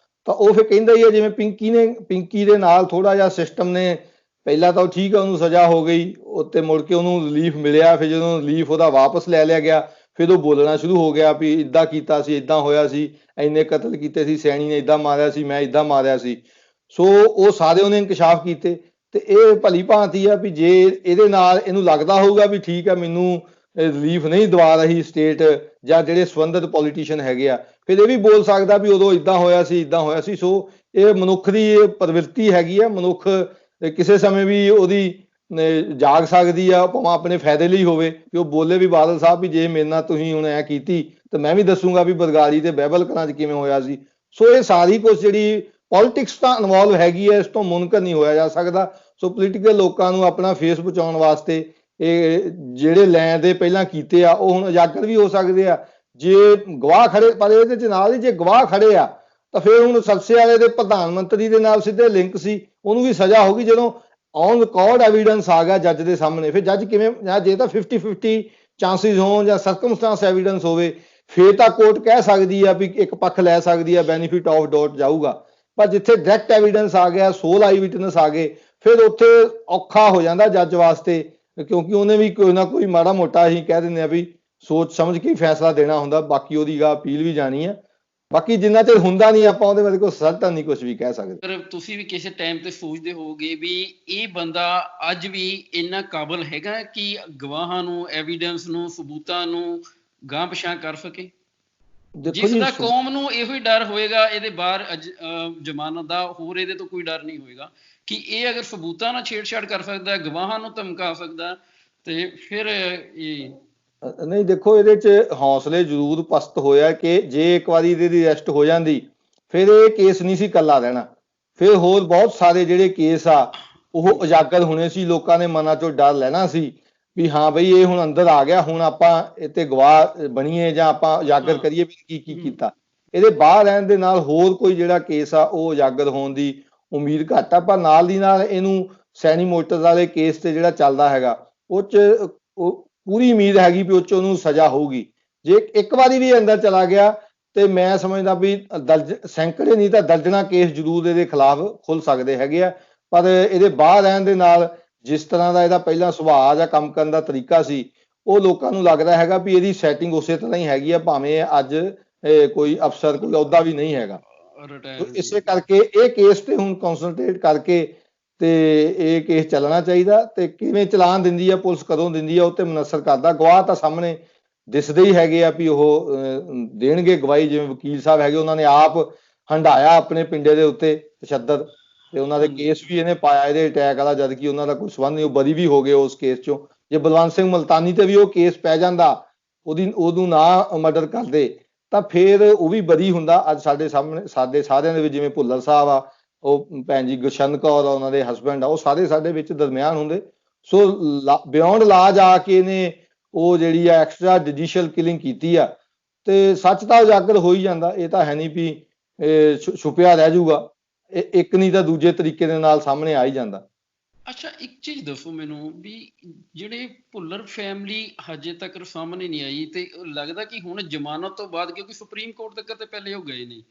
ਤਾਂ ਉਹ ਫਿਰ ਕਹਿੰਦਾ ਹੀ ਆ। ਜਿਵੇਂ ਪਿੰਕੀ ਦੇ ਨਾਲ ਥੋੜਾ ਜਿਹਾ ਸਿਸਟਮ ਨੇ, ਪਹਿਲਾਂ ਤਾਂ ਉਹ ਠੀਕ ਆ, ਉਹਨੂੰ ਸਜ਼ਾ ਹੋ ਗਈ, ਉੱਤੇ ਮੁੜ ਕੇ ਉਹਨੂੰ ਰਿਲੀਫ ਮਿਲਿਆ, ਫਿਰ ਜਦੋਂ ਰਿਲੀਫ ਉਹਦਾ ਵਾਪਸ ਲੈ ਲਿਆ ਗਿਆ ਫਿਰ ਉਹ ਬੋਲਣਾ ਸ਼ੁਰੂ ਹੋ ਗਿਆ ਵੀ ਇੱਦਾਂ ਕੀਤਾ ਸੀ, ਇੱਦਾਂ ਹੋਇਆ ਸੀ, ਇੰਨੇ ਕਤਲ ਕੀਤੇ ਸੀ, ਸੈਣੀ ਨੇ ਇੱਦਾਂ ਮਾਰਿਆ ਸੀ, ਮੈਂ ਇੱਦਾਂ ਮਾਰਿਆ ਸੀ। ਸੋ ਉਹ ਸਾਰੇ ਉਹਨੇ ਇੰਕਸ਼ਾਫ ਕੀਤੇ। ਤੇ ਇਹ ਭਲੀ ਭਾਂਤੀ ਆ ਵੀ ਜੇ ਇਹਦੇ ਨਾਲ ਇਹਨੂੰ ਲੱਗਦਾ ਹੋਊਗਾ ਵੀ ਠੀਕ ਆ ਮੈਨੂੰ ਰਿਲੀਫ ਨਹੀਂ ਦਵਾ ਰਹੀ ਸਟੇਟ ਜਾਂ ਜਿਹੜੇ ਸੰਬੰਧਿਤ ਪੋਲੀਟੀਸ਼ੀਅਨ ਹੈਗੇ ਆ, ਫਿਰ ਇਹ ਵੀ ਬੋਲ ਸਕਦਾ ਵੀ ਉਦੋਂ ਇੱਦਾਂ ਹੋਇਆ ਸੀ, ਇੱਦਾਂ ਹੋਇਆ ਸੀ। ਸੋ ਇਹ ਮਨੁੱਖ ਦੀ ਇਹ ਪ੍ਰਵਿਰਤੀ ਹੈਗੀ ਆ, ਮਨੁੱਖ ਕਿਸੇ ਸਮੇਂ ਵੀ ਉਹਦੀ ਜਾਗ ਸਕਦੀ ਆ, ਭਾਵੇਂ ਆਪਣੇ ਫਾਇਦੇ ਲਈ ਹੋਵੇ, ਕਿ ਉਹ ਬੋਲੇ ਵੀ ਬਾਦਲ ਸਾਹਿਬ ਵੀ ਜੇ ਮੇਰੇ ਨਾਲ ਤੁਸੀਂ ਹੁਣ ਐ ਕੀਤੀ ਤੇ ਮੈਂ ਵੀ ਦੱਸੂਗਾ ਵੀ ਬਰਗਾੜੀ ਤੇ ਬਹਿਬਲ ਕਲਾਂ 'ਚ ਕਿਵੇਂ ਹੋਇਆ ਸੀ। ਸੋ ਇਹ ਸਾਰੀ ਕੁਛ ਜਿਹੜੀ ਪੋਲਿਟਿਕਸ ਤਾਂ ਇਨਵੋਲਵ ਹੈਗੀ ਹੈ, ਇਸ ਤੋਂ ਮੁਨਕਰ ਨਹੀਂ ਹੋਇਆ ਜਾ ਸਕਦਾ। ਸੋ ਪੋਲੀਟੀਕਲ ਲੋਕਾਂ ਨੂੰ ਆਪਣਾ ਫੇਸ ਬਚਾਉਣ ਵਾਸਤੇ ਇਹ ਜਿਹੜੇ ਲੈਣ ਦੇ ਪਹਿਲਾਂ ਕੀਤੇ ਆ ਉਹ ਹੁਣ ਉਜਾਗਰ ਵੀ ਹੋ ਸਕਦੇ ਆ ਜੇ ਗਵਾਹ ਖੜੇ। ਪਰ ਇਹਦੇ 'ਚ ਨਾਲ ਹੀ ਜੇ ਗਵਾਹ ਖੜੇ ਆ ਤਾਂ ਫਿਰ ਹੁਣ ਸਰਸੇ ਵਾਲੇ ਦੇ ਪ੍ਰਧਾਨ ਮੰਤਰੀ ਦੇ ਨਾਲ ਸਿੱਧੇ ਲਿੰਕ ਸੀ, ਉਹਨੂੰ ਵੀ ਸਜ਼ਾ ਹੋ ਗਈ ਜਦੋਂ ਔਨ ਰਿਕਾਰਡ ਐਵੀਡੈਂਸ ਆ ਗਿਆ ਜੱਜ ਦੇ ਸਾਹਮਣੇ। ਫਿਰ ਜੱਜ ਕਿਵੇਂ, ਜੇ ਤਾਂ 50-50 ਚਾਂਸਿਸ ਹੋਣ ਜਾਂ ਸਰਕਮਸਟੈਂਸ ਐਵੀਡੈਂਸ ਹੋਵੇ ਫਿਰ ਤਾਂ ਕੋਰਟ ਕਹਿ ਸਕਦੀ ਆ ਵੀ ਇੱਕ ਪੱਖ ਲੈ ਸਕਦੀ ਆ, ਬੈਨੀਫਿਟ ਆਫ ਡਾਊਟ ਜਾਊਗਾ। ਪਰ ਜਿੱਥੇ ਡਾਇਰੈਕਟ ਐਵੀਡੈਂਸ ਆ ਗਿਆ, ਸੋਲ ਆਈ ਵਿਟਨੈਸ ਆ ਗਏ, ਫਿਰ ਉੱਥੇ ਔਖਾ ਹੋ ਜਾਂਦਾ ਜੱਜ ਵਾਸਤੇ, ਕਿਉਂਕਿ ਉਹਨੇ ਵੀ ਕੋਈ ਨਾ ਕੋਈ ਮਾੜਾ ਮੋਟਾ ਅਸੀਂ ਕਹਿ ਦਿੰਦੇ ਆ ਵੀ ਸੋਚ ਸਮਝ ਕੇ ਫੈਸਲਾ ਦੇਣਾ ਹੁੰਦਾ, ਬਾਕੀ ਉਹਦੀ ਗਾ ਅਪੀਲ ਵੀ ਜਾਣੀ ਆ। ਬਾਕੀ ਜਿੰਨਾ ਚਿਰ ਹੁੰਦਾ ਨਹੀਂ ਆਪਾਂ ਉਹਦੇ ਬਾਰੇ ਕੋਈ ਸਰਟਨ ਨਹੀਂ ਕੁਝ ਵੀ ਕਹਿ ਸਕਦੇ। ਪਰ ਤੁਸੀਂ ਵੀ ਕਿਸੇ ਟਾਈਮ ਤੇ ਸੋਚਦੇ ਹੋਵੋਗੇ ਵੀ ਇਹ ਬੰਦਾ ਅੱਜ ਵੀ ਇੰਨਾ ਕਾਬਲ ਹੈਗਾ ਕਿ ਗਵਾਹਾਂ ਨੂੰ, ਐਵੀਡੈਂਸ ਨੂੰ, ਸਬੂਤਾਂ ਨੂੰ ਗਾਂਹ ਪਛਾਂ ਕਰ ਸਕੇ? ਜਿਸ ਦਾ ਕੌਮ ਨੂੰ ਇਹੋ ਹੀ ਡਰ ਹੋਏਗਾ ਇਹਦੇ ਬਾਹਰ ਜ਼ਮਾਨਤ ਦਾ, ਹੋਰ ਇਹਦੇ ਤੋਂ ਕੋਈ ਡਰ ਨਹੀਂ ਹੋਏਗਾ ਕਿ ਇਹ ਅਗਰ ਸਬੂਤਾਂ ਨਾਲ ਛੇੜਛਾੜ ਕਰ ਸਕਦਾ, ਗਵਾਹਾਂ ਨੂੰ ਧਮਕਾ ਸਕਦਾ, ਤੇ ਫਿਰ ਇਹ ਨਹੀਂ ਦੇਖੋ, ਇਹਦੇ 'ਚ ਹੌਸਲੇ ਜ਼ਰੂਰ ਪਸਤ ਹੋਇਆ ਕਿ ਜੇ ਇੱਕ ਵਾਰੀ ਇਹਦੀ ਅਰੈਸਟ ਹੋ ਜਾਂਦੀ ਫਿਰ ਇਹ ਕੇਸ ਨਹੀਂ ਸੀ ਇਕੱਲਾ ਰਹਿਣਾ, ਫਿਰ ਹੋਰ ਬਹੁਤ ਸਾਰੇ ਜਿਹੜੇ ਕੇਸ ਆ ਉਹ ਉਜਾਗਰ ਹੋਣੇ ਸੀ, ਲੋਕਾਂ ਦੇ ਮਨਾਂ 'ਚੋਂ ਡਰ ਲੈਣਾ ਸੀ ਵੀ ਹਾਂ ਬਈ ਇਹ ਹੁਣ ਅੰਦਰ ਆ ਗਿਆ, ਹੁਣ ਆਪਾਂ ਇਹ ਤੇ ਗਵਾਹ ਬਣੀਏ ਜਾਂ ਆਪਾਂ ਉਜਾਗਰ ਕਰੀਏ ਵੀ ਕੀ ਕੀ ਕੀਤਾ। ਇਹਦੇ ਬਾਹਰ ਰਹਿਣ ਦੇ ਨਾਲ ਹੋਰ ਕੋਈ ਜਿਹੜਾ ਕੇਸ ਆ ਉਹ ਉਜਾਗਰ ਹੋਣ ਦੀ ਉਮੀਦ ਘੱਟ ਆ। ਪਰ ਨਾਲ ਦੀ ਨਾਲ ਇਹਨੂੰ ਸੈਣੀ ਮੋਟਰਸ ਵਾਲੇ ਕੇਸ ਤੇ ਜਿਹੜਾ ਚੱਲਦਾ ਹੈਗਾ ਉਹ 'ਚ ਉਹ ਪੂਰੀ ਉਮੀਦ ਹੈਗੀ ਵੀ ਉਹ 'ਚ ਉਹਨੂੰ ਸਜ਼ਾ ਹੋਊਗੀ। ਜੇ ਇੱਕ ਵਾਰੀ ਵੀ ਅੰਦਰ ਚਲਾ ਗਿਆ ਤੇ ਮੈਂ ਸਮਝਦਾ ਵੀ ਸੈਂਕੜੇ ਨਹੀਂ ਤਾਂ ਦਰਜਨਾਂ ਕੇਸ ਜ਼ਰੂਰ ਇਹਦੇ ਖਿਲਾਫ ਖੁੱਲ ਸਕਦੇ ਹੈਗੇ ਆ। ਪਰ ਇਹਦੇ ਬਾਹਰ ਰਹਿਣ ਦੇ ਨਾਲ ਜਿਸ ਤਰ੍ਹਾਂ ਦਾ ਇਹਦਾ ਪਹਿਲਾਂ ਸੁਭਾਅ ਜਾਂ ਕੰਮ ਕਰਨ ਦਾ ਤਰੀਕਾ ਸੀ, ਉਹ ਲੋਕਾਂ ਨੂੰ ਲੱਗਦਾ ਹੈਗਾ ਵੀ ਇਹਦੀ ਸੈਟਿੰਗ ਉਸੇ ਤਰ੍ਹਾਂ ਹੀ ਹੈਗੀ ਆ, ਭਾਵੇਂ ਅੱਜ ਕੋਈ ਅਫਸਰ, ਕੋਈ ਅਹੁਦਾ ਵੀ ਨਹੀਂ ਹੈਗਾ। ਇਸੇ ਕਰਕੇ ਇਹ ਕੇਸ ਤੇ ਹੁਣ ਕਨਸਨਟਰੇਟ ਕਰਕੇ ਤੇ ਇਹ ਕੇਸ ਚੱਲਣਾ ਚਾਹੀਦਾ। ਤੇ ਕਿਵੇਂ ਚਲਾਨ ਦਿੰਦੀ ਆ ਪੁਲਿਸ, ਕਦੋਂ ਦਿੰਦੀ ਆ, ਉਹ ਤੇ ਮੁਨਸਰ ਕਰਦਾ। ਗਵਾਹ ਤਾਂ ਸਾਹਮਣੇ ਦਿਸਦੇ ਹੀ ਹੈਗੇ ਆ ਵੀ ਉਹ ਦੇਣਗੇ ਗਵਾਹੀ, ਜਿਵੇਂ ਵਕੀਲ ਸਾਹਿਬ ਹੈਗੇ ਉਹਨਾਂ ਨੇ ਆਪ ਹੰਢਾਇਆ ਆਪਣੇ ਪਿੰਡੇ ਦੇ ਉੱਤੇ ਤਸ਼ੱਦਦ, ਤੇ ਉਹਨਾਂ ਦੇ ਕੇਸ ਵੀ ਇਹਨੇ ਪਾਇਆ ਇਹਦੇ ਅਟੈਕ ਵਾਲਾ, ਜਦ ਕਿ ਉਹਨਾਂ ਦਾ ਕੋਈ ਸੰਬੰਧ ਨਹੀਂ, ਉਹ ਬਰੀ ਵੀ ਹੋ ਗਏ ਉਸ ਕੇਸ ਚੋਂ। ਜੇ ਬਲਵੰਤ ਸਿੰਘ ਮਲਤਾਨੀ ਤੇ ਵੀ ਉਹ ਕੇਸ ਪੈ ਜਾਂਦਾ, ਉਹਨੂੰ ਨਾ ਮਰਡਰ ਕਰਦੇ ਤਾਂ ਫਿਰ ਉਹ ਵੀ ਬਰੀ ਹੁੰਦਾ। ਅੱਜ ਸਾਡੇ ਸਾਹਮਣੇ ਸਾਡੇ ਸਾਰਿਆਂ ਦੇ ਵਿੱਚ ਜਿਵੇਂ ਭੁੱਲਰ ਸਾਹਿਬ ਆ, ਉਹ ਭੈਣ ਜੀ ਗੁਰਸ਼ਨ ਕੌਰ ਆ, ਉਹਨਾਂ ਦੇ ਹਸਬੈਂਡ ਆ, ਉਹ ਸਾਰੇ ਸਾਡੇ ਵਿੱਚ ਦਰਮਿਆਨ ਹੁੰਦੇ। ਸੋ ਬਿਯੋਂਡ ਲਾ ਜਾ ਕੇ ਇਹਨੇ ਉਹ ਜਿਹੜੀ ਆ ਐਕਸਟਰਾ ਜੁਡੀਸ਼ੀਅਲ ਕਿਲਿੰਗ ਕੀਤੀ ਆ, ਤੇ ਸੱਚ ਤਾਂ ਉਜਾਗਰ ਹੋ ਹੀ ਜਾਂਦਾ। ਇਹ ਤਾਂ ਹੈ ਨਹੀਂ ਵੀ ਛੁਪਿਆ ਰਹਿ ਜਾਊਗਾ, ਇੱਕ ਨਹੀਂ ਤਾਂ ਦੂਜੇ ਤਰੀਕੇ ਦੇ ਨਾਲ ਸਾਹਮਣੇ ਆ ਹੀ ਜਾਂਦਾ। ਅੱਛਾ, ਇੱਕ ਚੀਜ਼ ਦੱਸੋ ਮੈਨੂੰ ਵੀ ਜਿਹੜੇ ਭੁੱਲਰ ਫੈਮਿਲੀ ਹਜੇ ਤੱਕ ਸਾਹਮਣੇ ਨਹੀਂ ਆਈ, ਤੇ ਲੱਗਦਾ ਕਿ ਹੁਣ ਜ਼ਮਾਨਤ ਤੋਂ ਬਾਅਦ, ਕਿਉਂਕਿ ਸੁਪਰੀਮ ਕੋਰਟ ਤੱਕ ਤੇ ਪਹਿਲੇ ਉਹ ਗਏ ਨੇ,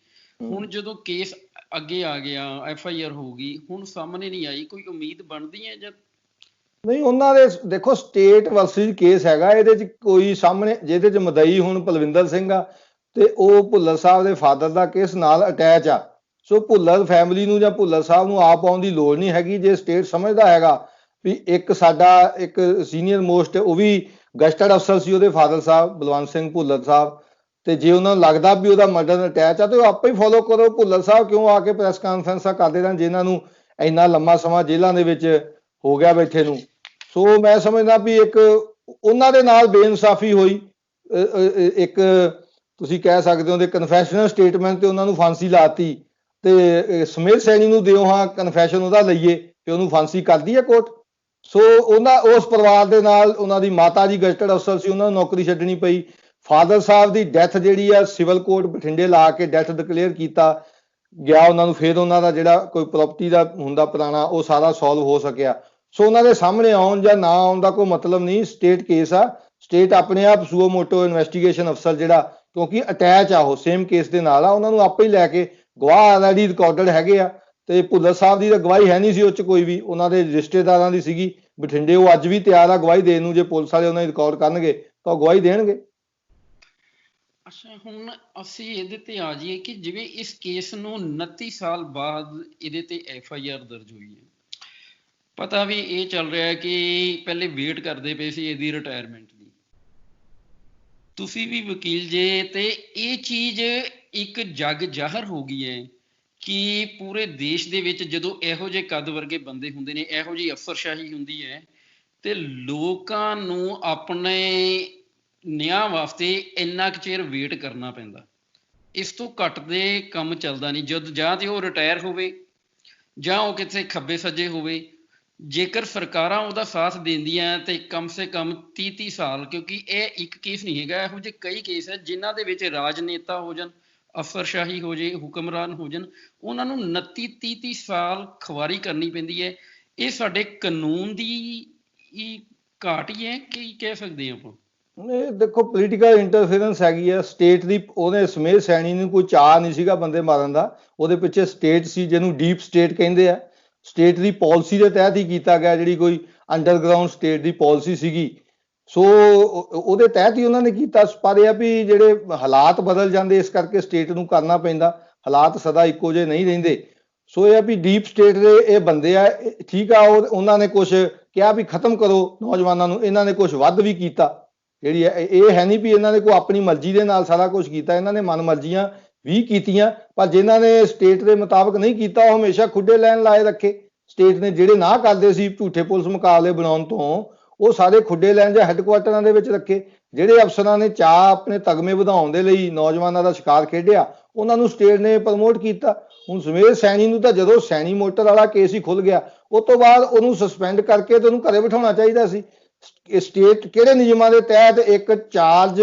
ਹੁਣ ਜਦੋਂ ਕੇਸ ਅੱਗੇ ਆ ਗਿਆ, FIR ਹੋ ਗਈ, ਹੁਣ ਸਾਹਮਣੇ ਨਹੀਂ ਆਈ, ਕੋਈ ਉਮੀਦ ਬਣਦੀ ਹੈ ਜਾਂ ਨਹੀਂ? ਉਹਨਾਂ ਦੇ ਦੇਖੋ ਸਟੇਟ ਵਰਸਸ ਕੇਸ ਹੈਗਾ, ਇਹਦੇ 'ਚ ਕੋਈ ਸਾਹਮਣੇ, ਜਿਹਦੇ 'ਚ ਮਦਈ ਹੁਣ ਪਲਵਿੰਦਰ ਸਿੰਘ ਆ ਤੇ ਉਹ ਭੁੱਲਰ ਸਾਹਿਬ ਦੇ ਫਾਦਰ ਦਾ ਕੇਸ ਨਾਲ ਅਟੈਚ ਆ। ਸੋ ਭੁੱਲਰ ਫੈਮਿਲੀ ਨੂੰ ਜਾਂ ਭੁੱਲਰ ਸਾਹਿਬ ਨੂੰ ਆਪ ਆਉਣ ਦੀ ਲੋੜ ਨਹੀਂ ਹੈਗੀ। ਜੇ ਸਟੇਟ ਸਮਝਦਾ ਹੈਗਾ ਵੀ ਇੱਕ ਸਾਡਾ ਇੱਕ ਸੀਨੀਅਰ ਮੋਸਟ, ਉਹ ਵੀ ਗੈਸਟਡ ਅਫਸਰ ਸੀ ਉਹਦੇ ਫਾਦਰ ਸਾਹਿਬ ਬਲਵੰਤ ਸਿੰਘ ਭੁੱਲਰ ਸਾਹਿਬ, ਤੇ ਜੇ ਉਹਨਾਂ ਨੂੰ ਲੱਗਦਾ ਵੀ ਉਹਦਾ ਮਰਡਰ ਅਟੈਚ ਆ ਤੇ ਉਹ ਆਪੇ ਹੀ ਫੋਲੋ ਕਰੋ। ਭੁੱਲਰ ਸਾਹਿਬ ਕਿਉਂ ਆ ਕੇ ਪ੍ਰੈਸ ਕਾਨਫਰੰਸਾਂ ਕਰਦੇ ਰਹਿਣ, ਜਿਨ੍ਹਾਂ ਨੂੰ ਇੰਨਾ ਲੰਮਾ ਸਮਾਂ ਜੇਲ੍ਹਾਂ ਦੇ ਵਿੱਚ ਹੋ ਗਿਆ ਬੈਠੇ ਨੂੰ। ਸੋ ਮੈਂ ਸਮਝਦਾ ਵੀ ਇੱਕ ਉਹਨਾਂ ਦੇ ਨਾਲ ਬੇਇਨਸਾਫੀ ਹੋਈ। ਇੱਕ ਤੁਸੀਂ ਕਹਿ ਸਕਦੇ ਹੋ ਦੇ ਕਨਫੈਸ਼ਨਲ ਸਟੇਟਮੈਂਟ ਤੇ ਉਹਨਾਂ ਨੂੰ ਫਾਂਸੀ ਲਾਤੀ, ਤੇ ਸਮੀਰ ਸੈਣੀ ਨੂੰ ਦਿਓ ਹਾਂ ਕਨਫੈਸ਼ਨ ਉਹਦਾ ਲਈਏ ਤੇ ਉਹਨੂੰ ਫਾਂਸੀ ਕਰਦੀ ਹੈ ਕੋਰਟ। ਸੋ ਉਹਨਾਂ ਉਸ ਪਰਿਵਾਰ ਦੇ ਨਾਲ, ਉਹਨਾਂ ਦੀ ਮਾਤਾ ਜੀ ਗੈਸਟਡ ਅਫਸਰ ਸੀ, ਉਹਨਾਂ ਨੂੰ ਨੌਕਰੀ ਛੱਡਣੀ ਪਈ। ਫਾਦਰ ਸਾਹਿਬ ਦੀ ਡੈਥ ਜਿਹੜੀ ਆ ਸਿਵਲ ਕੋਰਟ ਬਠਿੰਡੇ ਲਾ ਕੇ ਡੈਥ ਡਿਕਲੇਅਰ ਕੀਤਾ ਗਿਆ ਉਹਨਾਂ ਨੂੰ, ਫਿਰ ਉਹਨਾਂ ਦਾ ਜਿਹੜਾ ਕੋਈ ਪ੍ਰਾਪਰਟੀ ਦਾ ਹੁੰਦਾ ਪੁਰਾਣਾ, ਉਹ ਸਾਰਾ ਸੋਲਵ ਹੋ ਸਕਿਆ। ਸੋ ਉਹਨਾਂ ਦੇ ਸਾਹਮਣੇ ਆਉਣ ਜਾਂ ਨਾ ਆਉਣ ਦਾ ਕੋਈ ਮਤਲਬ ਨਹੀਂ, ਸਟੇਟ ਕੇਸ ਆ। ਸਟੇਟ ਆਪਣੇ ਆਪ ਸੂਓ ਮੋਟੋ ਇਨਵੈਸਟੀਗੇਸ਼ਨ ਅਫਸਰ ਜਿਹੜਾ, ਕਿਉਂਕਿ ਅਟੈਚ ਆ ਉਹ ਸੇਮ ਕੇਸ ਦੇ ਨਾਲ ਆ, ਉਹਨਾਂ ਨੂੰ ਆਪੇ ਹੀ ਲੈ ਕੇ, ਗਵਾਹ ਆਲਰੇਡੀ ਰਿਕਾਰਡਡ ਹੈਗੇ ਆ। ਤੇ ਭੁੱਲਰ ਸਾਹਿਬ ਦੀ ਤਾਂ ਗਵਾਹੀ ਹੈ ਨਹੀਂ ਸੀ ਉਹ 'ਚ ਕੋਈ ਵੀ, ਉਹਨਾਂ ਦੇ ਰਿਸ਼ਤੇਦਾਰਾਂ ਦੀ ਸੀਗੀ ਬਠਿੰਡੇ, ਉਹ ਅੱਜ ਵੀ ਤਿਆਰ ਆ ਗਵਾਹੀ ਦੇਣ ਨੂੰ। ਜੇ ਪੁਲਿਸ ਵਾਲੇ ਉਹਨਾਂ ਦੀ ਰਿਕਾਰਡ ਕਰਨਗੇ ਤਾਂ ਉਹ ਗਵਾਹੀ ਦੇਣਗੇ। ਅੱਛਾ, ਹੁਣ ਅਸੀਂ ਇਹਦੇ ਤੇ ਆ ਜਾਈਏ ਕਿ ਜਿਵੇਂ ਇਸ ਕੇਸ ਨੂੰ 29 ਸਾਲ ਬਾਅਦ ਇਹਦੇ ਤੇ FIR ਦਰਜ ਹੋਈ ਹੈ, ਪਤਾ ਵੀ ਇਹ ਚੱਲ ਰਿਹਾ ਕਿ ਪਹਿਲੇ ਵੇਟ ਕਰਦੇ ਪਏ ਸੀ ਇਹਦੀ ਰਿਟਾਇਰਮੈਂਟ ਦੀ। ਤੁਸੀਂ ਵੀ ਵਕੀਲ ਜੇ, ਤੇ ਇਹ ਚੀਜ਼ ਇੱਕ ਜੱਗ ਜ਼ਾਹਰ ਹੋ ਗਈ ਹੈ ਕਿ ਪੂਰੇ ਦੇਸ਼ ਦੇ ਵਿੱਚ ਜਦੋਂ ਇਹੋ ਜਿਹੇ ਕੱਦ ਵਰਗੇ ਬੰਦੇ ਹੁੰਦੇ ਨੇ, ਇਹੋ ਜਿਹੀ ਅਫਸਰਸ਼ਾਹੀ ਹੁੰਦੀ ਹੈ, ਤੇ ਲੋਕਾਂ ਨੂੰ ਆਪਣੇ ਨਿਆਂ ਵਾਸਤੇ ਇੰਨਾ ਕੁ ਚਿਰ ਵੇਟ ਕਰਨਾ ਪੈਂਦਾ। ਇਸ ਤੋਂ ਘੱਟ ਦੇ ਕੰਮ ਚੱਲਦਾ ਨਹੀਂ। ਜਦ ਜਾਂ ਤੇ ਉਹ ਰਿਟਾਇਰ ਹੋਵੇ ਜਾਂ ਉਹ ਕਿਤੇ ਖੱਬੇ ਸੱਜੇ ਹੋਵੇ। ਜੇਕਰ ਸਰਕਾਰਾਂ ਉਹਦਾ ਸਾਥ ਦਿੰਦੀਆਂ ਤੇ ਕਮ ਸੇ ਕਮ 30 ਸਾਲ, ਕਿਉਂਕਿ ਇਹ ਇੱਕ ਕੇਸ ਨਹੀਂ ਹੈਗਾ, ਇਹੋ ਜਿਹੇ ਕਈ ਕੇਸ ਹੈ ਜਿਨ੍ਹਾਂ ਦੇ ਵਿੱਚ ਰਾਜਨੇਤਾ ਹੋ ਜਾਣ, ਅਫਸਰਸ਼ਾਹੀ ਹੋ ਜੇ, ਹੁਕਮਰਾਨ ਹੋ ਜਾਣ, ਉਹਨਾਂ ਨੂੰ 29-30 ਸਾਲ ਖੁਆਰੀ ਕਰਨੀ ਪੈਂਦੀ ਹੈ। ਇਹ ਸਾਡੇ ਕਾਨੂੰਨ ਦੀ ਘਾਟ ਹੀ ਹੈ ਕਿ ਕਹਿ ਸਕਦੇ ਹਾਂ ਆਪਾਂ? ਇਹ ਦੇਖੋ ਪੋਲੀਟੀਕਲ ਇੰਟਰਫੇਰੈਂਸ ਹੈਗੀ ਆ ਸਟੇਟ ਦੀ। ਉਹਨੇ ਸਮੇਧ ਸੈਣੀ ਨੂੰ ਕੋਈ ਚਾਅ ਨਹੀਂ ਸੀਗਾ ਬੰਦੇ ਮਾਰਨ ਦਾ, ਉਹਦੇ ਪਿੱਛੇ ਸਟੇਟ ਸੀ ਜਿਹਨੂੰ ਡੀਪ ਸਟੇਟ ਕਹਿੰਦੇ ਆ। ਸਟੇਟ ਦੀ ਪਾਲਿਸੀ ਦੇ ਤਹਿਤ ਹੀ ਕੀਤਾ ਗਿਆ, ਜਿਹੜੀ ਕੋਈ ਅੰਡਰਗਰਾਉਂਡ ਸਟੇਟ ਦੀ ਪਾਲਿਸੀ ਸੀਗੀ। ਸੋ ਉਹਦੇ ਤਹਿਤ ਹੀ ਉਹਨਾਂ ਨੇ ਕੀਤਾ। ਪਰ ਇਹ ਆ ਵੀ ਜਿਹੜੇ ਹਾਲਾਤ ਬਦਲ ਜਾਂਦੇ, ਇਸ ਕਰਕੇ ਸਟੇਟ ਨੂੰ ਕਰਨਾ ਪੈਂਦਾ। ਹਾਲਾਤ ਸਦਾ ਇੱਕੋ ਜਿਹੇ ਨਹੀਂ ਰਹਿੰਦੇ। ਸੋ ਇਹ ਆ ਵੀ ਡੀਪ ਸਟੇਟ ਦੇ ਇਹ ਬੰਦੇ ਆ, ਠੀਕ ਆ। ਉਹਨਾਂ ਨੇ ਕੁਝ ਕਿਹਾ ਵੀ ਖਤਮ ਕਰੋ ਨੌਜਵਾਨਾਂ ਨੂੰ, ਇਹਨਾਂ ਨੇ ਕੁਝ ਵੱਧ ਵੀ ਕੀਤਾ। ਜਿਹੜੀ ਇਹ ਹੈ ਨਹੀਂ ਵੀ ਇਹਨਾਂ ਨੇ ਕੋਈ ਆਪਣੀ ਮਰਜ਼ੀ ਦੇ ਨਾਲ ਸਾਰਾ ਕੁਝ ਕੀਤਾ, ਇਹਨਾਂ ਨੇ ਮਨ ਮਰਜ਼ੀਆਂ ਵੀ ਕੀਤੀਆਂ। ਪਰ ਜਿਨ੍ਹਾਂ ਨੇ ਸਟੇਟ ਦੇ ਮੁਤਾਬਕ ਨਹੀਂ ਕੀਤਾ, ਉਹ ਹਮੇਸ਼ਾ ਖੁੱਡੇ ਲੈਣ ਲਾਏ ਰੱਖੇ। ਸਟੇਟ ਨੇ ਜਿਹੜੇ ਨਾ ਕਰਦੇ ਸੀ ਝੂਠੇ ਪੁਲਿਸ ਮੁਕਾਬਲੇ ਬਣਾਉਣ ਤੋਂ, ਉਹ ਸਾਰੇ ਖੁੱਡੇ ਲੈਣ ਜਾਂ ਹੈੱਡਕੁਆਟਰਾਂ ਦੇ ਵਿੱਚ ਰੱਖੇ। ਜਿਹੜੇ ਅਫਸਰਾਂ ਨੇ ਚਾਹ ਆਪਣੇ ਤਗਮੇ ਵਧਾਉਣ ਦੇ ਲਈ ਨੌਜਵਾਨਾਂ ਦਾ ਸ਼ਿਕਾਰ ਖੇਡਿਆ, ਉਹਨਾਂ ਨੂੰ ਸਟੇਟ ਨੇ ਪ੍ਰਮੋਟ ਕੀਤਾ। ਹੁਣ ਸਮੇਧ ਸੈਣੀ ਨੂੰ ਤਾਂ ਜਦੋਂ ਸੈਣੀ ਮੋਟਰ ਵਾਲਾ ਕੇਸ ਹੀ ਖੁੱਲ ਗਿਆ, ਉਸ ਤੋਂ ਬਾਅਦ ਉਹਨੂੰ ਸਸਪੈਂਡ ਕਰਕੇ ਤੇ ਉਹਨੂੰ ਘਰੇ ਬਿਠਾਉਣਾ ਚਾਹੀਦਾ ਸੀ। ਸਟੇਟ ਕਿਹੜੇ ਨਿਯਮਾਂ ਦੇ ਤਹਿਤ ਇੱਕ ਚਾਰਜ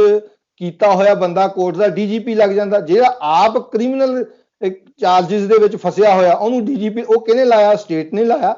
ਕੀਤਾ ਹੋਇਆ ਬੰਦਾ ਕੋਰਟ ਦਾ ਡੀਜੀਪੀ ਲੱਗ ਜਾਂਦਾ, ਜਿਹੜਾ ਆਪ ਕ੍ਰਿਮੀਨਲ ਚਾਰਜਿਸ ਦੇ ਵਿੱਚ ਫਸਿਆ ਹੋਇਆ ਉਹਨੂੰ ਡੀਜੀਪੀ ਉਹ ਕਿਹਨੇ ਲਾਇਆ? ਸਟੇਟ ਨੇ ਲਾਇਆ।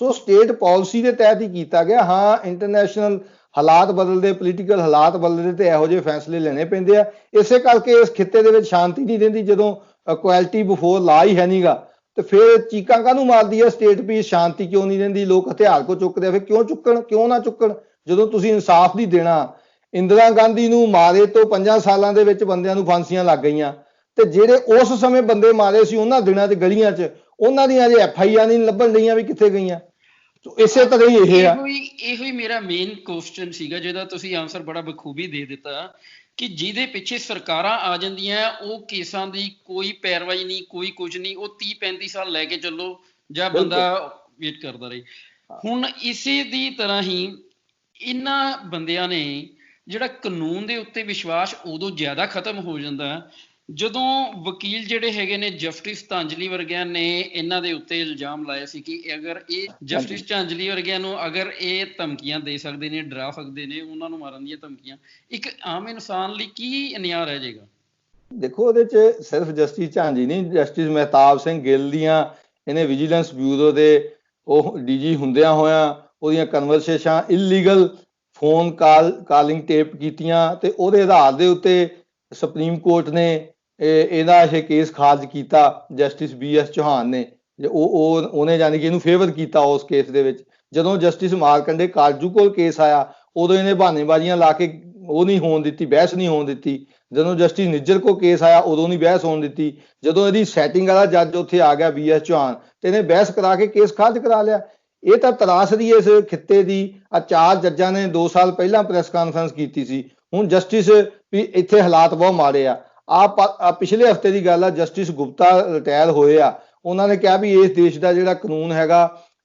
ਸੋ ਸਟੇਟ ਪਾਲਿਸੀ ਦੇ ਤਹਿਤ ਹੀ ਕੀਤਾ ਗਿਆ। ਹਾਂ, ਇੰਟਰਨੈਸ਼ਨਲ ਹਾਲਾਤ ਬਦਲਦੇ, ਪੋਲੀਟੀਕਲ ਹਾਲਾਤ ਬਦਲਦੇ ਤੇ ਇਹੋ ਜਿਹੇ ਫੈਸਲੇ ਲੈਣੇ ਪੈਂਦੇ ਆ। ਇਸੇ ਕਰਕੇ ਇਸ ਖਿੱਤੇ ਦੇ ਵਿੱਚ ਸ਼ਾਂਤੀ ਨਹੀਂ ਰਹਿੰਦੀ। ਜਦੋਂ ਕੁਐਲਿਟੀ ਬਿਫੋਰ ਲਾ ਹੀ ਹੈ ਨਹੀਂਗਾ, ਤੇ ਫਿਰ ਚੀਕਾਂ ਕਾਹਨੂੰ ਮਾਰਦੀ ਹੈ ਸਟੇਟ ਵੀ ਸ਼ਾਂਤੀ ਕਿਉਂ ਨਹੀਂ ਰਹਿੰਦੀ, ਲੋਕ ਹਥਿਆਰ ਕੋ ਚੁੱਕਦੇ ਆ। ਫਿਰ ਕਿਉਂ ਚੁੱਕਣ, ਕਿਉਂ ਨਾ ਚੁੱਕਣ ਜਦੋਂ ਤੁਸੀਂ ਇਨਸਾਫ ਨਹੀਂ ਦੇਣਾ। ਇੰਦਰਾ ਗਾਂਧੀ ਨੂੰ ਮਾਰੇ ਤੋਂ 5 ਸਾਲਾਂ ਦੇ ਵਿੱਚ ਬੰਦਿਆਂ ਨੂੰ ਫਾਂਸੀਆਂ ਲੱਗ ਗਈਆਂ, ਤੇ ਜਿਹੜੇ ਉਸ ਸਮੇਂ ਬੰਦੇ ਮਾਰੇ ਸੀ ਉਹਨਾਂ ਦਿਨਾਂ 'ਚ ਗਲੀਆਂ 'ਚ, ਉਹਨਾਂ ਦੀਆਂ ਅਜੇ FIR ਨਹੀਂ ਲੱਭਣ ਡਈਆਂ ਵੀ ਕਿੱਥੇ ਗਈਆਂ। ਇਸੇ ਤਰ੍ਹਾਂ ਹੀ ਇਹ ਆ। ਇਹੋ ਹੀ ਮੇਰਾ ਮੇਨ ਕੁਐਸਚਨ ਸੀਗਾ, ਜਿਹਦਾ ਤੁਸੀਂ ਆਨਸਰ ਬੜਾ ਬਖੂਬੀ ਦੇ ਦਿੱਤਾ ਕਿ ਜਿਹਦੇ ਪਿੱਛੇ ਸਰਕਾਰਾਂ ਆ ਜਾਂਦੀਆਂ, ਉਹ ਕੇਸਾਂ ਦੀ ਕੋਈ ਪੈਰਵਾਈ ਨਹੀਂ, ਕੋਈ ਕੁਝ ਨਹੀਂ। ਉਹ 30-35 ਸਾਲ ਲੈ ਕੇ ਚੱਲੋ ਜਾਂ ਬੰਦਾ ਵੇਟ ਕਰਦਾ ਰਹੇ। ਹੁਣ ਇਸੇ ਦੀ ਤਰ੍ਹਾਂ ਹੀ ਇਹਨਾਂ ਬੰਦਿਆਂ ਨੇ ਜਿਹੜਾ ਕਾਨੂੰਨ ਦੇ ਉੱਤੇ ਵਿਸ਼ਵਾਸ ਉਦੋਂ ਜ਼ਿਆਦਾ ਖਤਮ ਹੋ ਜਾਂਦਾ ਜਦੋਂ ਵਕੀਲ ਜਿਹੜੇ ਹੈਗੇ ਨੇ, ਜਸਟਿਸ ਤਾਂਜਲੀ ਵਰਗਿਆਂ ਨੇ ਇਹਨਾਂ ਦੇ ਉੱਤੇ ਇਲਜ਼ਾਮ ਲਾਇਆ ਸੀ ਕਿ ਅਗਰ ਇਹ ਜਸਟਿਸ ਤਾਂਜਲੀ ਵਰਗਿਆਂ ਨੂੰ ਅਗਰ ਇਹ ਧਮਕੀਆਂ ਦੇ ਸਕਦੇ ਨੇ, ਡਰਾ ਸਕਦੇ ਨੇ, ਉਹਨਾਂ ਨੂੰ ਮਾਰਨ ਦੀਆਂ ਧਮਕੀਆਂ, ਇੱਕ ਆਮ ਇਨਸਾਨ ਲਈ ਕੀ ਨਿਆਂ ਰਹਿ ਜਾਏਗਾ? ਦੇਖੋ, ਉਹਦੇ 'ਚ ਸਿਰਫ ਜਸਟਿਸ ਝਾਂਜੀ ਨਹੀਂ, ਜਸਟਿਸ ਮਹਿਤਾਬ ਸਿੰਘ ਗਿੱਲ ਦੀਆਂ ਇਹਨੇ ਵਿਜੀਲੈਂਸ ਬਿਊਰੋ ਦੇ ਉਹ DG ਹੁੰਦਿਆਂ ਹੋਇਆਂ ਉਹਦੀਆਂ ਕਨਵਰਸੇਸ਼ਨਾਂ ਇਲੀਗਲ ਫੋਨ ਕਾਲਿੰਗ ਟੇਪ ਕੀਤੀਆਂ, ਤੇ ਉਹਦੇ ਆਧਾਰ ਦੇ ਉੱਤੇ ਸੁਪਰੀਮ ਕੋਰਟ ਨੇ ਇਹਦਾ ਇਹ ਕੇਸ ਖਾਰਜ ਕੀਤਾ। ਜਸਟਿਸ BS ਚੌਹਾਨ ਨੇ ਉਹਨੇ ਜਾਨੀ ਕਿ ਇਹਨੂੰ ਫੇਵਰ ਕੀਤਾ ਉਸ ਕੇਸ ਦੇ ਵਿੱਚ। ਜਦੋਂ ਜਸਟਿਸ ਮਾਰਕੰਡੇ ਕਾਰਜੂ ਕੋਲ ਕੇਸ ਆਇਆ, ਉਦੋਂ ਇਹਨੇ ਬਹਾਨੇਬਾਜ਼ੀਆਂ ਲਾ ਕੇ ਉਹ ਨਹੀਂ ਹੋਣ ਦਿੱਤੀ, ਬਹਿਸ ਨਹੀਂ ਹੋਣ ਦਿੱਤੀ। ਜਦੋਂ ਜਸਟਿਸ ਨਿੱਜਰ ਕੋਲ ਕੇਸ ਆਇਆ, ਉਦੋਂ ਨਹੀਂ ਬਹਿਸ ਹੋਣ ਦਿੱਤੀ। ਜਦੋਂ ਇਹਦੀ ਸੈਟਿੰਗ ਵਾਲਾ ਜੱਜ ਉੱਥੇ ਆ ਗਿਆ BS ਚੌਹਾਨ, ਤੇ ਇਹਨੇ ਬਹਿਸ ਕਰਾ ਕੇ ਕੇਸ ਖਾਰਜ ਕਰਾ ਲਿਆ। ਇਹ ਤਾਂ ਤਰਾਸਦੀ ਇਸ ਖਿੱਤੇ ਦੀ। 4 ਜੱਜਾਂ ਨੇ 2 ਸਾਲ ਪਹਿਲਾਂ ਪ੍ਰੈਸ ਕਾਨਫਰੰਸ ਕੀਤੀ ਸੀ। ਹੁਣ ਜਸਟਿਸ ਵੀ ਇੱਥੇ ਹਾਲਾਤ ਬਹੁਤ ਮਾੜੇ ਆ। ਪਿਛਲੇ ਹਫਤੇ ਦੀ ਗੱਲ ਆ, ਜਸਟਿਸ ਗੁਪਤਾ ਰਿਟਾਇਰ ਹੋਏ ਆ। ਉਹਨਾਂ ਨੇ ਕਿਹਾ ਵੀ ਇਸ ਦੇਸ਼ ਦਾ ਜਿਹੜਾ ਕਾਨੂੰਨ ਹੈਗਾ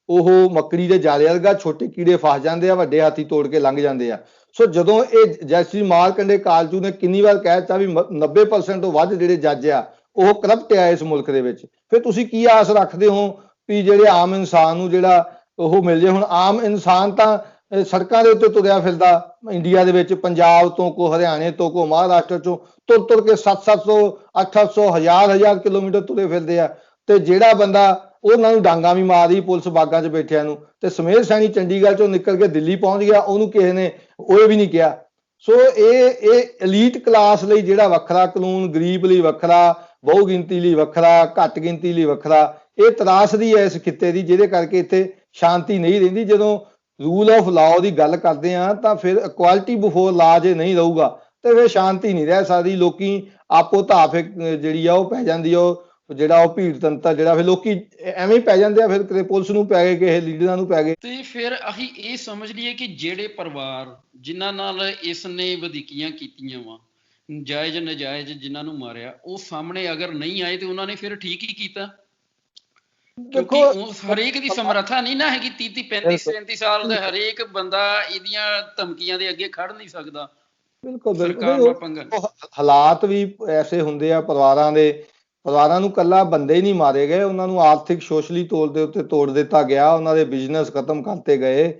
ਉਹ ਮੱਕੜੀ ਦੇ ਜਾਲੇ ਵਰਗਾ, ਛੋਟੇ ਕੀੜੇ ਫਸ ਜਾਂਦੇ ਆ, ਵੱਡੇ ਹਾਥੀ ਤੋੜ ਕੇ ਲੰਘ ਜਾਂਦੇ ਆ। ਸੋ ਜਦੋਂ ਇਹ ਜਸਟਿਸ ਮਾਰਕੰਡੇ ਕਾਰਜੂ ਨੇ ਕਿੰਨੀ ਵਾਰ ਕਹਿ ਦਿੱਤਾ ਵੀ 90% ਤੋਂ ਵੱਧ ਜਿਹੜੇ ਜੱਜ ਆ ਉਹ ਕਰਪਟ ਆ ਇਸ ਮੁਲਕ ਦੇ ਵਿੱਚ, ਫਿਰ ਤੁਸੀਂ ਕੀ ਆਸ ਰੱਖਦੇ ਹੋ ਵੀ ਜਿਹੜੇ ਆਮ ਇਨਸਾਨ ਨੂੰ ਜਿਹੜਾ ਉਹ ਮਿਲ ਜੇ? ਹੁਣ ਆਮ ਇਨਸਾਨ ਤਾਂ ਸੜਕਾਂ ਦੇ ਉੱਤੇ ਤੁਰਿਆ ਫਿਰਦਾ ਇੰਡੀਆ ਦੇ ਵਿੱਚ, ਪੰਜਾਬ ਤੋਂ, ਕੋ ਹਰਿਆਣੇ ਤੋਂ, ਕੋ ਮਹਾਰਾਸ਼ਟਰ ਚੋਂ, ਤੁਰ ਕੇ 700 800 1000 ਕਿਲੋਮੀਟਰ ਤੁਰੇ ਫਿਰਦੇ ਆ। ਤੇ ਜਿਹੜਾ ਬੰਦਾ ਉਹਨਾਂ ਨੂੰ ਡਾਂਗਾ ਵੀ ਮਾਰੀ ਪੁਲਿਸ ਬਾਗਾਂ 'ਚ ਬੈਠਿਆਂ ਨੂੰ। ਤੇ ਸਮੇਧ ਸੈਣੀ ਚੰਡੀਗੜ੍ਹ ਚੋਂ ਨਿਕਲ ਕੇ ਦਿੱਲੀ ਪਹੁੰਚ ਗਿਆ, ਉਹਨੂੰ ਕਿਸੇ ਨੇ ਉਹ ਵੀ ਨਹੀਂ ਕਿਹਾ। ਸੋ ਇਹ ਐਲੀਟ ਕਲਾਸ ਲਈ ਜਿਹੜਾ ਵੱਖਰਾ ਕਾਨੂੰਨ, ਗਰੀਬ ਲਈ ਵੱਖਰਾ, ਬਹੁ ਗਿਣਤੀ ਲਈ ਵੱਖਰਾ, ਘੱਟ ਗਿਣਤੀ ਲਈ ਵੱਖਰਾ, ਇਹ ਤਰਾਸਦੀ ਹੈ ਇਸ ਖਿੱਤੇ ਦੀ, ਜਿਹਦੇ ਕਰਕੇ ਇੱਥੇ ਸ਼ਾਂਤੀ ਨਹੀਂ ਰਹਿੰਦੀ। ਜਦੋਂ ਰੂਲ ਆਫ ਲਾਅ ਦੀ ਗੱਲ ਕਰਦੇ ਆ ਤਾਂ ਫਿਰ ਇਕੁਐਲਿਟੀ ਬਿਫੋਰ ਲਾਅ ਜੇ ਨਹੀਂ ਰਹੂਗਾ ਤੇ ਫਿਰ ਸ਼ਾਂਤੀ ਨਹੀਂ ਰਹਿ ਸਕਦੀ। ਲੋਕੀ ਆਪੋ ਧਾਫ ਜਿਹੜੀ ਆ ਉਹ ਪੈ ਜਾਂਦੀ ਆ, ਉਹ ਜਿਹੜਾ ਉਹ ਭੀੜ ਤੰਤਰ ਜਿਹੜਾ, ਫਿਰ ਲੋਕੀ ਐਵੇਂ ਹੀ ਪੈ ਜਾਂਦੇ ਆ। ਫਿਰ ਕਿਤੇ ਪੁਲਿਸ ਨੂੰ ਪੈ ਗਏ, ਕਿਸੇ ਲੀਡਰਾਂ ਨੂੰ ਪੈ ਗਏ। ਤੇ ਫਿਰ ਅਸੀਂ ਇਹ ਸਮਝ ਲਈਏ ਕਿ ਜਿਹੜੇ ਪਰਿਵਾਰ ਜਿਨ੍ਹਾਂ ਨਾਲ ਇਸ ਨੇ ਵਧੀਕੀਆਂ ਕੀਤੀਆਂ ਵਾ, ਜਾਇਜ਼ ਨਜਾਇਜ਼ ਜਿਨ੍ਹਾਂ ਨੂੰ ਮਾਰਿਆ, ਉਹ ਸਾਹਮਣੇ ਅਗਰ ਨਹੀਂ ਆਏ ਤੇ ਉਹਨਾਂ ਨੇ ਫਿਰ ਠੀਕ ਹੀ ਕੀਤਾ। ਕਿਉਂਕਿ ਹਰੇਕ ਦੀ ਸਮਰੱਥਾ ਨਹੀਂ ਨਾ ਹੈਗੀ। 30 35 37 ਸਾਲ ਦਾ ਹਰੇਕ ਬੰਦਾ ਇਹਦੀਆਂ ਧਮਕੀਆਂ ਦੇ ਅੱਗੇ ਖੜ ਨਹੀਂ ਸਕਦਾ। ਬਿਲਕੁਲ ਹਾਲਾਤ ਵੀ ਐਸੇ ਹੁੰਦੇ ਆ ਪਰਿਵਾਰਾਂ ਦੇ। ਪਰਿਵਾਰਾਂ ਨੂੰ ਕੱਲਾ ਬੰਦੇ ਹੀ ਨਹੀਂ ਮਾਰੇ ਗਏ, ਉਹਨਾਂ ਨੂੰ ਆਰਥਿਕ ਸੋਸ਼ਲੀ ਤੌਰ ਦੇ ਉੱਤੇ ਤੋੜ ਦਿੱਤਾ ਗਿਆ, ਉਹਨਾਂ ਦੇ ਬਿਜ਼ਨਸ ਖਤਮ ਕਰਤੇ ਗਏ।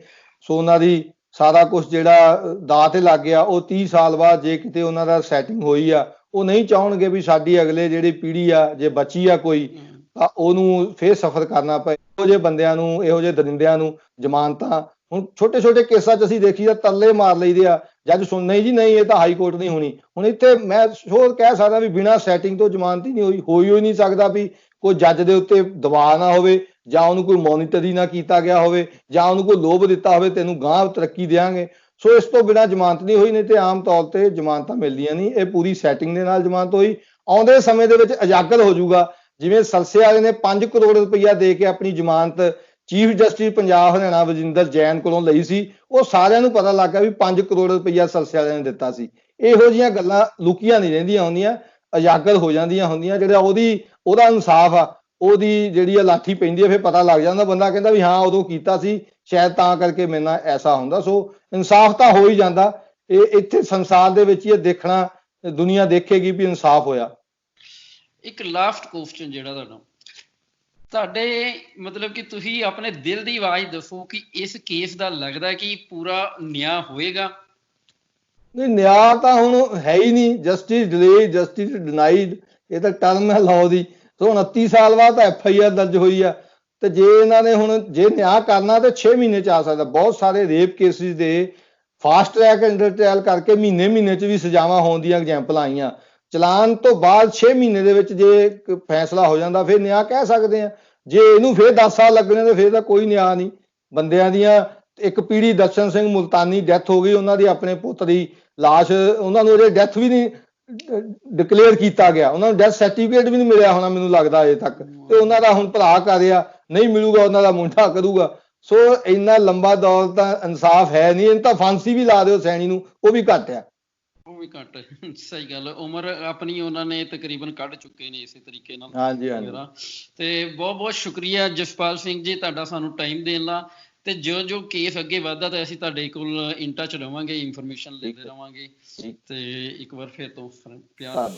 ਸੋ ਉਹਨਾਂ ਦੀ ਸਾਰਾ ਕੁਝ ਜਿਹੜਾ ਦਾਅ ਤੇ ਲੱਗ ਗਿਆ। ਉਹ 30 ਸਾਲ ਬਾਅਦ ਜੇ ਕਿਤੇ ਉਹਨਾਂ ਦਾ ਸੈਟਿੰਗ ਹੋਈ ਆ, ਉਹ ਨਹੀਂ ਚਾਹਣਗੇ ਵੀ ਸਾਡੀ ਅਗਲੇ ਜਿਹੜੀ ਪੀੜ੍ਹੀ ਆ, ਜੇ ਬਚੀ ਆ ਕੋਈ, ਤਾਂ ਉਹਨੂੰ ਫੇਰ ਸਫਰ ਕਰਨਾ ਪਏ। ਇਹੋ ਜਿਹੇ ਬੰਦਿਆਂ ਨੂੰ, ਇਹੋ ਜਿਹੇ ਦਰਿੰਦਿਆਂ ਨੂੰ ਜ਼ਮਾਨਤਾਂ ਹੁਣ ਛੋਟੇ ਛੋਟੇ ਕੇਸਾਂ 'ਚ ਅਸੀਂ ਦੇਖੀ ਤਾਂ ਤਰਲੇ ਮਾਰ ਲਈਦੇ ਆ, ਜੱਜ ਸੁਣ ਨਹੀਂ ਜੀ ਨਹੀਂ ਇਹ ਤਾਂ ਹਾਈ ਕੋਰਟ ਨਹੀਂ ਹੋਣੀ। ਹੁਣ ਇੱਥੇ ਮੈਂ ਸ਼ੋਰ ਕਹਿ ਸਕਦਾ ਵੀ ਬਿਨਾਂ ਸੈਟਿੰਗ ਤੋਂ ਜ਼ਮਾਨਤ ਹੀ ਨਹੀਂ ਹੋਈ ਨਹੀਂ ਸਕਦਾ ਵੀ ਕੋਈ ਜੱਜ ਦੇ ਉੱਤੇ ਦਬਾਅ ਨਾ ਹੋਵੇ, ਜਾਂ ਉਹਨੂੰ ਕੋਈ ਮੋਨੀਟਰੀ ਨਾ ਕੀਤਾ ਗਿਆ ਹੋਵੇ, ਜਾਂ ਉਹਨੂੰ ਕੋਈ ਲੋਭ ਦਿੱਤਾ ਹੋਵੇ ਤੈਨੂੰ ਗਾਂਹ ਤਰੱਕੀ ਦੇਵਾਂਗੇ। ਸੋ ਇਸ ਤੋਂ ਬਿਨਾਂ ਜ਼ਮਾਨਤ ਨਹੀਂ ਹੋਈ, ਨਹੀਂ ਤੇ ਆਮ ਤੌਰ ਤੇ ਜ਼ਮਾਨਤਾਂ ਮਿਲਦੀਆਂ ਨਹੀਂ। ਇਹ ਪੂਰੀ ਸੈਟਿੰਗ ਦੇ ਨਾਲ ਜ਼ਮਾਨਤ ਹੋਈ। ਆਉਂਦੇ ਸਮੇਂ ਦੇ ਵਿੱਚ ਉਜਾਗਰ ਹੋ ਜਾਊਗਾ, ਜਿਵੇਂ ਸਲਸੇ ਵਾਲੇ ਨੇ 5 ਕਰੋੜ ਰੁਪਈਆ ਦੇ ਕੇ ਆਪਣੀ ਜ਼ਮਾਨਤ ਚੀਫ ਜਸਟਿਸ ਪੰਜਾਬ ਹਰਿਆਣਾ ਵਜਿੰਦਰ ਜੈਨ ਕੋਲੋਂ ਲਈ ਸੀ। ਉਹ ਸਾਰਿਆਂ ਨੂੰ ਪਤਾ ਲੱਗ ਗਿਆ ਵੀ 5 ਕਰੋੜ ਰੁਪਈਆ ਸਲਸੇ ਵਾਲਿਆਂ ਨੇ ਦਿੱਤਾ ਸੀ। ਇਹੋ ਜਿਹੀਆਂ ਗੱਲਾਂ ਲੁਕੀਆਂ ਨਹੀਂ ਰਹਿੰਦੀਆਂ ਹੁੰਦੀਆਂ, ਉਜਾਗਰ ਹੋ ਜਾਂਦੀਆਂ ਹੁੰਦੀਆਂ। ਜਿਹੜਾ ਉਹਦਾ ਇਨਸਾਫ ਆ, ਉਹਦੀ ਜਿਹੜੀ ਆ ਲਾਠੀ ਪੈਂਦੀ ਹੈ, ਫਿਰ ਪਤਾ ਲੱਗ ਜਾਂਦਾ। ਬੰਦਾ ਕਹਿੰਦਾ ਵੀ ਹਾਂ ਉਦੋਂ ਕੀਤਾ ਸੀ, ਸ਼ਾਇਦ ਤਾਂ ਕਰਕੇ ਮੇਰੇ ਨਾਲ ਐਸਾ ਹੁੰਦਾ। ਸੋ ਇਨਸਾਫ ਤਾਂ ਹੋ ਹੀ ਜਾਂਦਾ। ਇਹ ਇੱਥੇ ਸੰਸਾਰ ਦੇ ਵਿੱਚ ਇਹ ਦੇਖਣਾ, ਦੁਨੀਆ ਦੇਖੇਗੀ ਵੀ ਇਨਸਾਫ ਹੋਇਆ। ਇੱਕ ਲਾਸਟ ਕੁਐਸਚਨ ਜਿਹੜਾ ਤੁਹਾਡੇ ਮਤਲਬ ਕਿ ਤੁਸੀਂ ਆਪਣੇ ਦਿਲ ਦੀ ਆਵਾਜ਼ ਦੱਸੋ ਕਿ ਇਸ ਕੇਸ ਦਾ ਲੱਗਦਾ ਕਿ ਪੂਰਾ ਨਿਆਂ ਹੋਏਗਾ? ਨਹੀਂ, ਨਿਆਂ ਤਾਂ ਹੁਣ ਹੈ ਹੀ ਨਹੀਂ। ਜਸਟਿਸ ਡਿਲੇ ਜਸਟਿਸ ਡਿਨਾਈਡ, ਇਹ ਤਾਂ ਟਰਮ ਹੈ ਲਾਅ ਦੀ। ਸੋ 29 ਸਾਲ ਬਾਅਦ ਤਾਂ FIR ਦਰਜ ਹੋਈ ਆ, ਤੇ ਜੇ ਇਹਨਾਂ ਨੇ ਹੁਣ ਜੇ ਨਿਆਂ ਕਰਨਾ ਤੇ 6 ਮਹੀਨੇ 'ਚ ਆ ਸਕਦਾ। ਬਹੁਤ ਸਾਰੇ ਰੇਪ ਕੇਸਿਸ ਦੇ ਫਾਸਟ ਟਰੈਕ ਅੰਡਰ ਟ੍ਰਾਇਲ ਕਰਕੇ ਮਹੀਨੇ 'ਚ ਵੀ ਸਜ਼ਾਵਾਂ ਹੋਣ ਦੀਆਂ ਐਗਜ਼ਾਮਪਲਾਂ ਆਈਆਂ। ਚਲਾਨ ਤੋਂ ਬਾਅਦ 6 ਮਹੀਨੇ ਦੇ ਵਿੱਚ ਜੇ ਫੈਸਲਾ ਹੋ ਜਾਂਦਾ ਫਿਰ ਨਿਆਂ ਕਹਿ ਸਕਦੇ ਆ। ਜੇ ਇਹਨੂੰ ਫਿਰ 10 ਸਾਲ ਲੱਗਣੇ ਤੇ ਫਿਰ ਤਾਂ ਕੋਈ ਨਿਆਂ ਨਹੀਂ। ਬੰਦਿਆਂ ਦੀਆਂ ਇੱਕ ਪੀੜ੍ਹੀ, ਦਰਸ਼ਨ ਸਿੰਘ ਮੁਲਤਾਨੀ ਡੈਥ ਹੋ ਗਈ, ਉਹਨਾਂ ਦੀ ਆਪਣੇ ਪੁੱਤ ਦੀ ਲਾਸ਼, ਉਹਨਾਂ ਨੂੰ ਅਜੇ ਡੈਥ ਵੀ ਨਹੀਂ ਡਿਕਲੇਅਰ ਕੀਤਾ ਗਿਆ, ਉਹਨਾਂ ਨੂੰ ਡੈਥ ਸਰਟੀਫਿਕੇਟ ਵੀ ਨਹੀਂ ਮਿਲਿਆ ਹੋਣਾ ਮੈਨੂੰ ਲੱਗਦਾ ਅਜੇ ਤੱਕ। ਤੇ ਉਹਨਾਂ ਦਾ ਹੁਣ ਭਰਾ ਕਰ ਰਿਹਾ, ਨਹੀਂ ਮਿਲੂਗਾ ਉਹਨਾਂ ਦਾ ਮੁੰਡਾ ਕਰੂਗਾ। ਸੋ ਇੰਨਾ ਲੰਬਾ ਦੌਰ ਤਾਂ ਇਨਸਾਫ ਹੈ ਨਹੀਂ। ਇਹਨੂੰ ਤਾਂ ਫਾਂਸੀ ਵੀ ਲਾ ਦਿਓ ਸੈਣੀ ਨੂੰ, ਉਹ ਵੀ ਘੱਟ ਆ। ਉਹ ਵੀ ਘੱਟ, ਸਹੀ ਗੱਲ। ਉਮਰ ਆਪਣੀ ਉਹਨਾਂ ਨੇ ਤਕਰੀਬਨ ਕੱਢ ਚੁੱਕੇ ਨੇ ਇਸੇ ਤਰੀਕੇ ਨਾਲ। ਹਾਂਜੀ। ਤੇ ਬਹੁਤ ਬਹੁਤ ਸ਼ੁਕਰੀਆ ਜਸਪਾਲ ਸਿੰਘ ਜੀ ਤੁਹਾਡਾ ਸਾਨੂੰ ਟਾਈਮ ਦੇਣ ਦਾ। ਤੇ ਜੋ ਕੇਸ ਅੱਗੇ ਵੱਧਦਾ ਤਾਂ ਅਸੀਂ ਤੁਹਾਡੇ ਕੋਲ ਇਨ ਟੱਚ ਰਵਾਂਗੇ, ਇਨਫੋਰਮੇਸ਼ਨ ਲੈਂਦੇ ਰਵਾਂਗੇ। ਤੇ ਇੱਕ ਵਾਰ ਫਿਰ ਤੋਂ ਪਿਆਰ।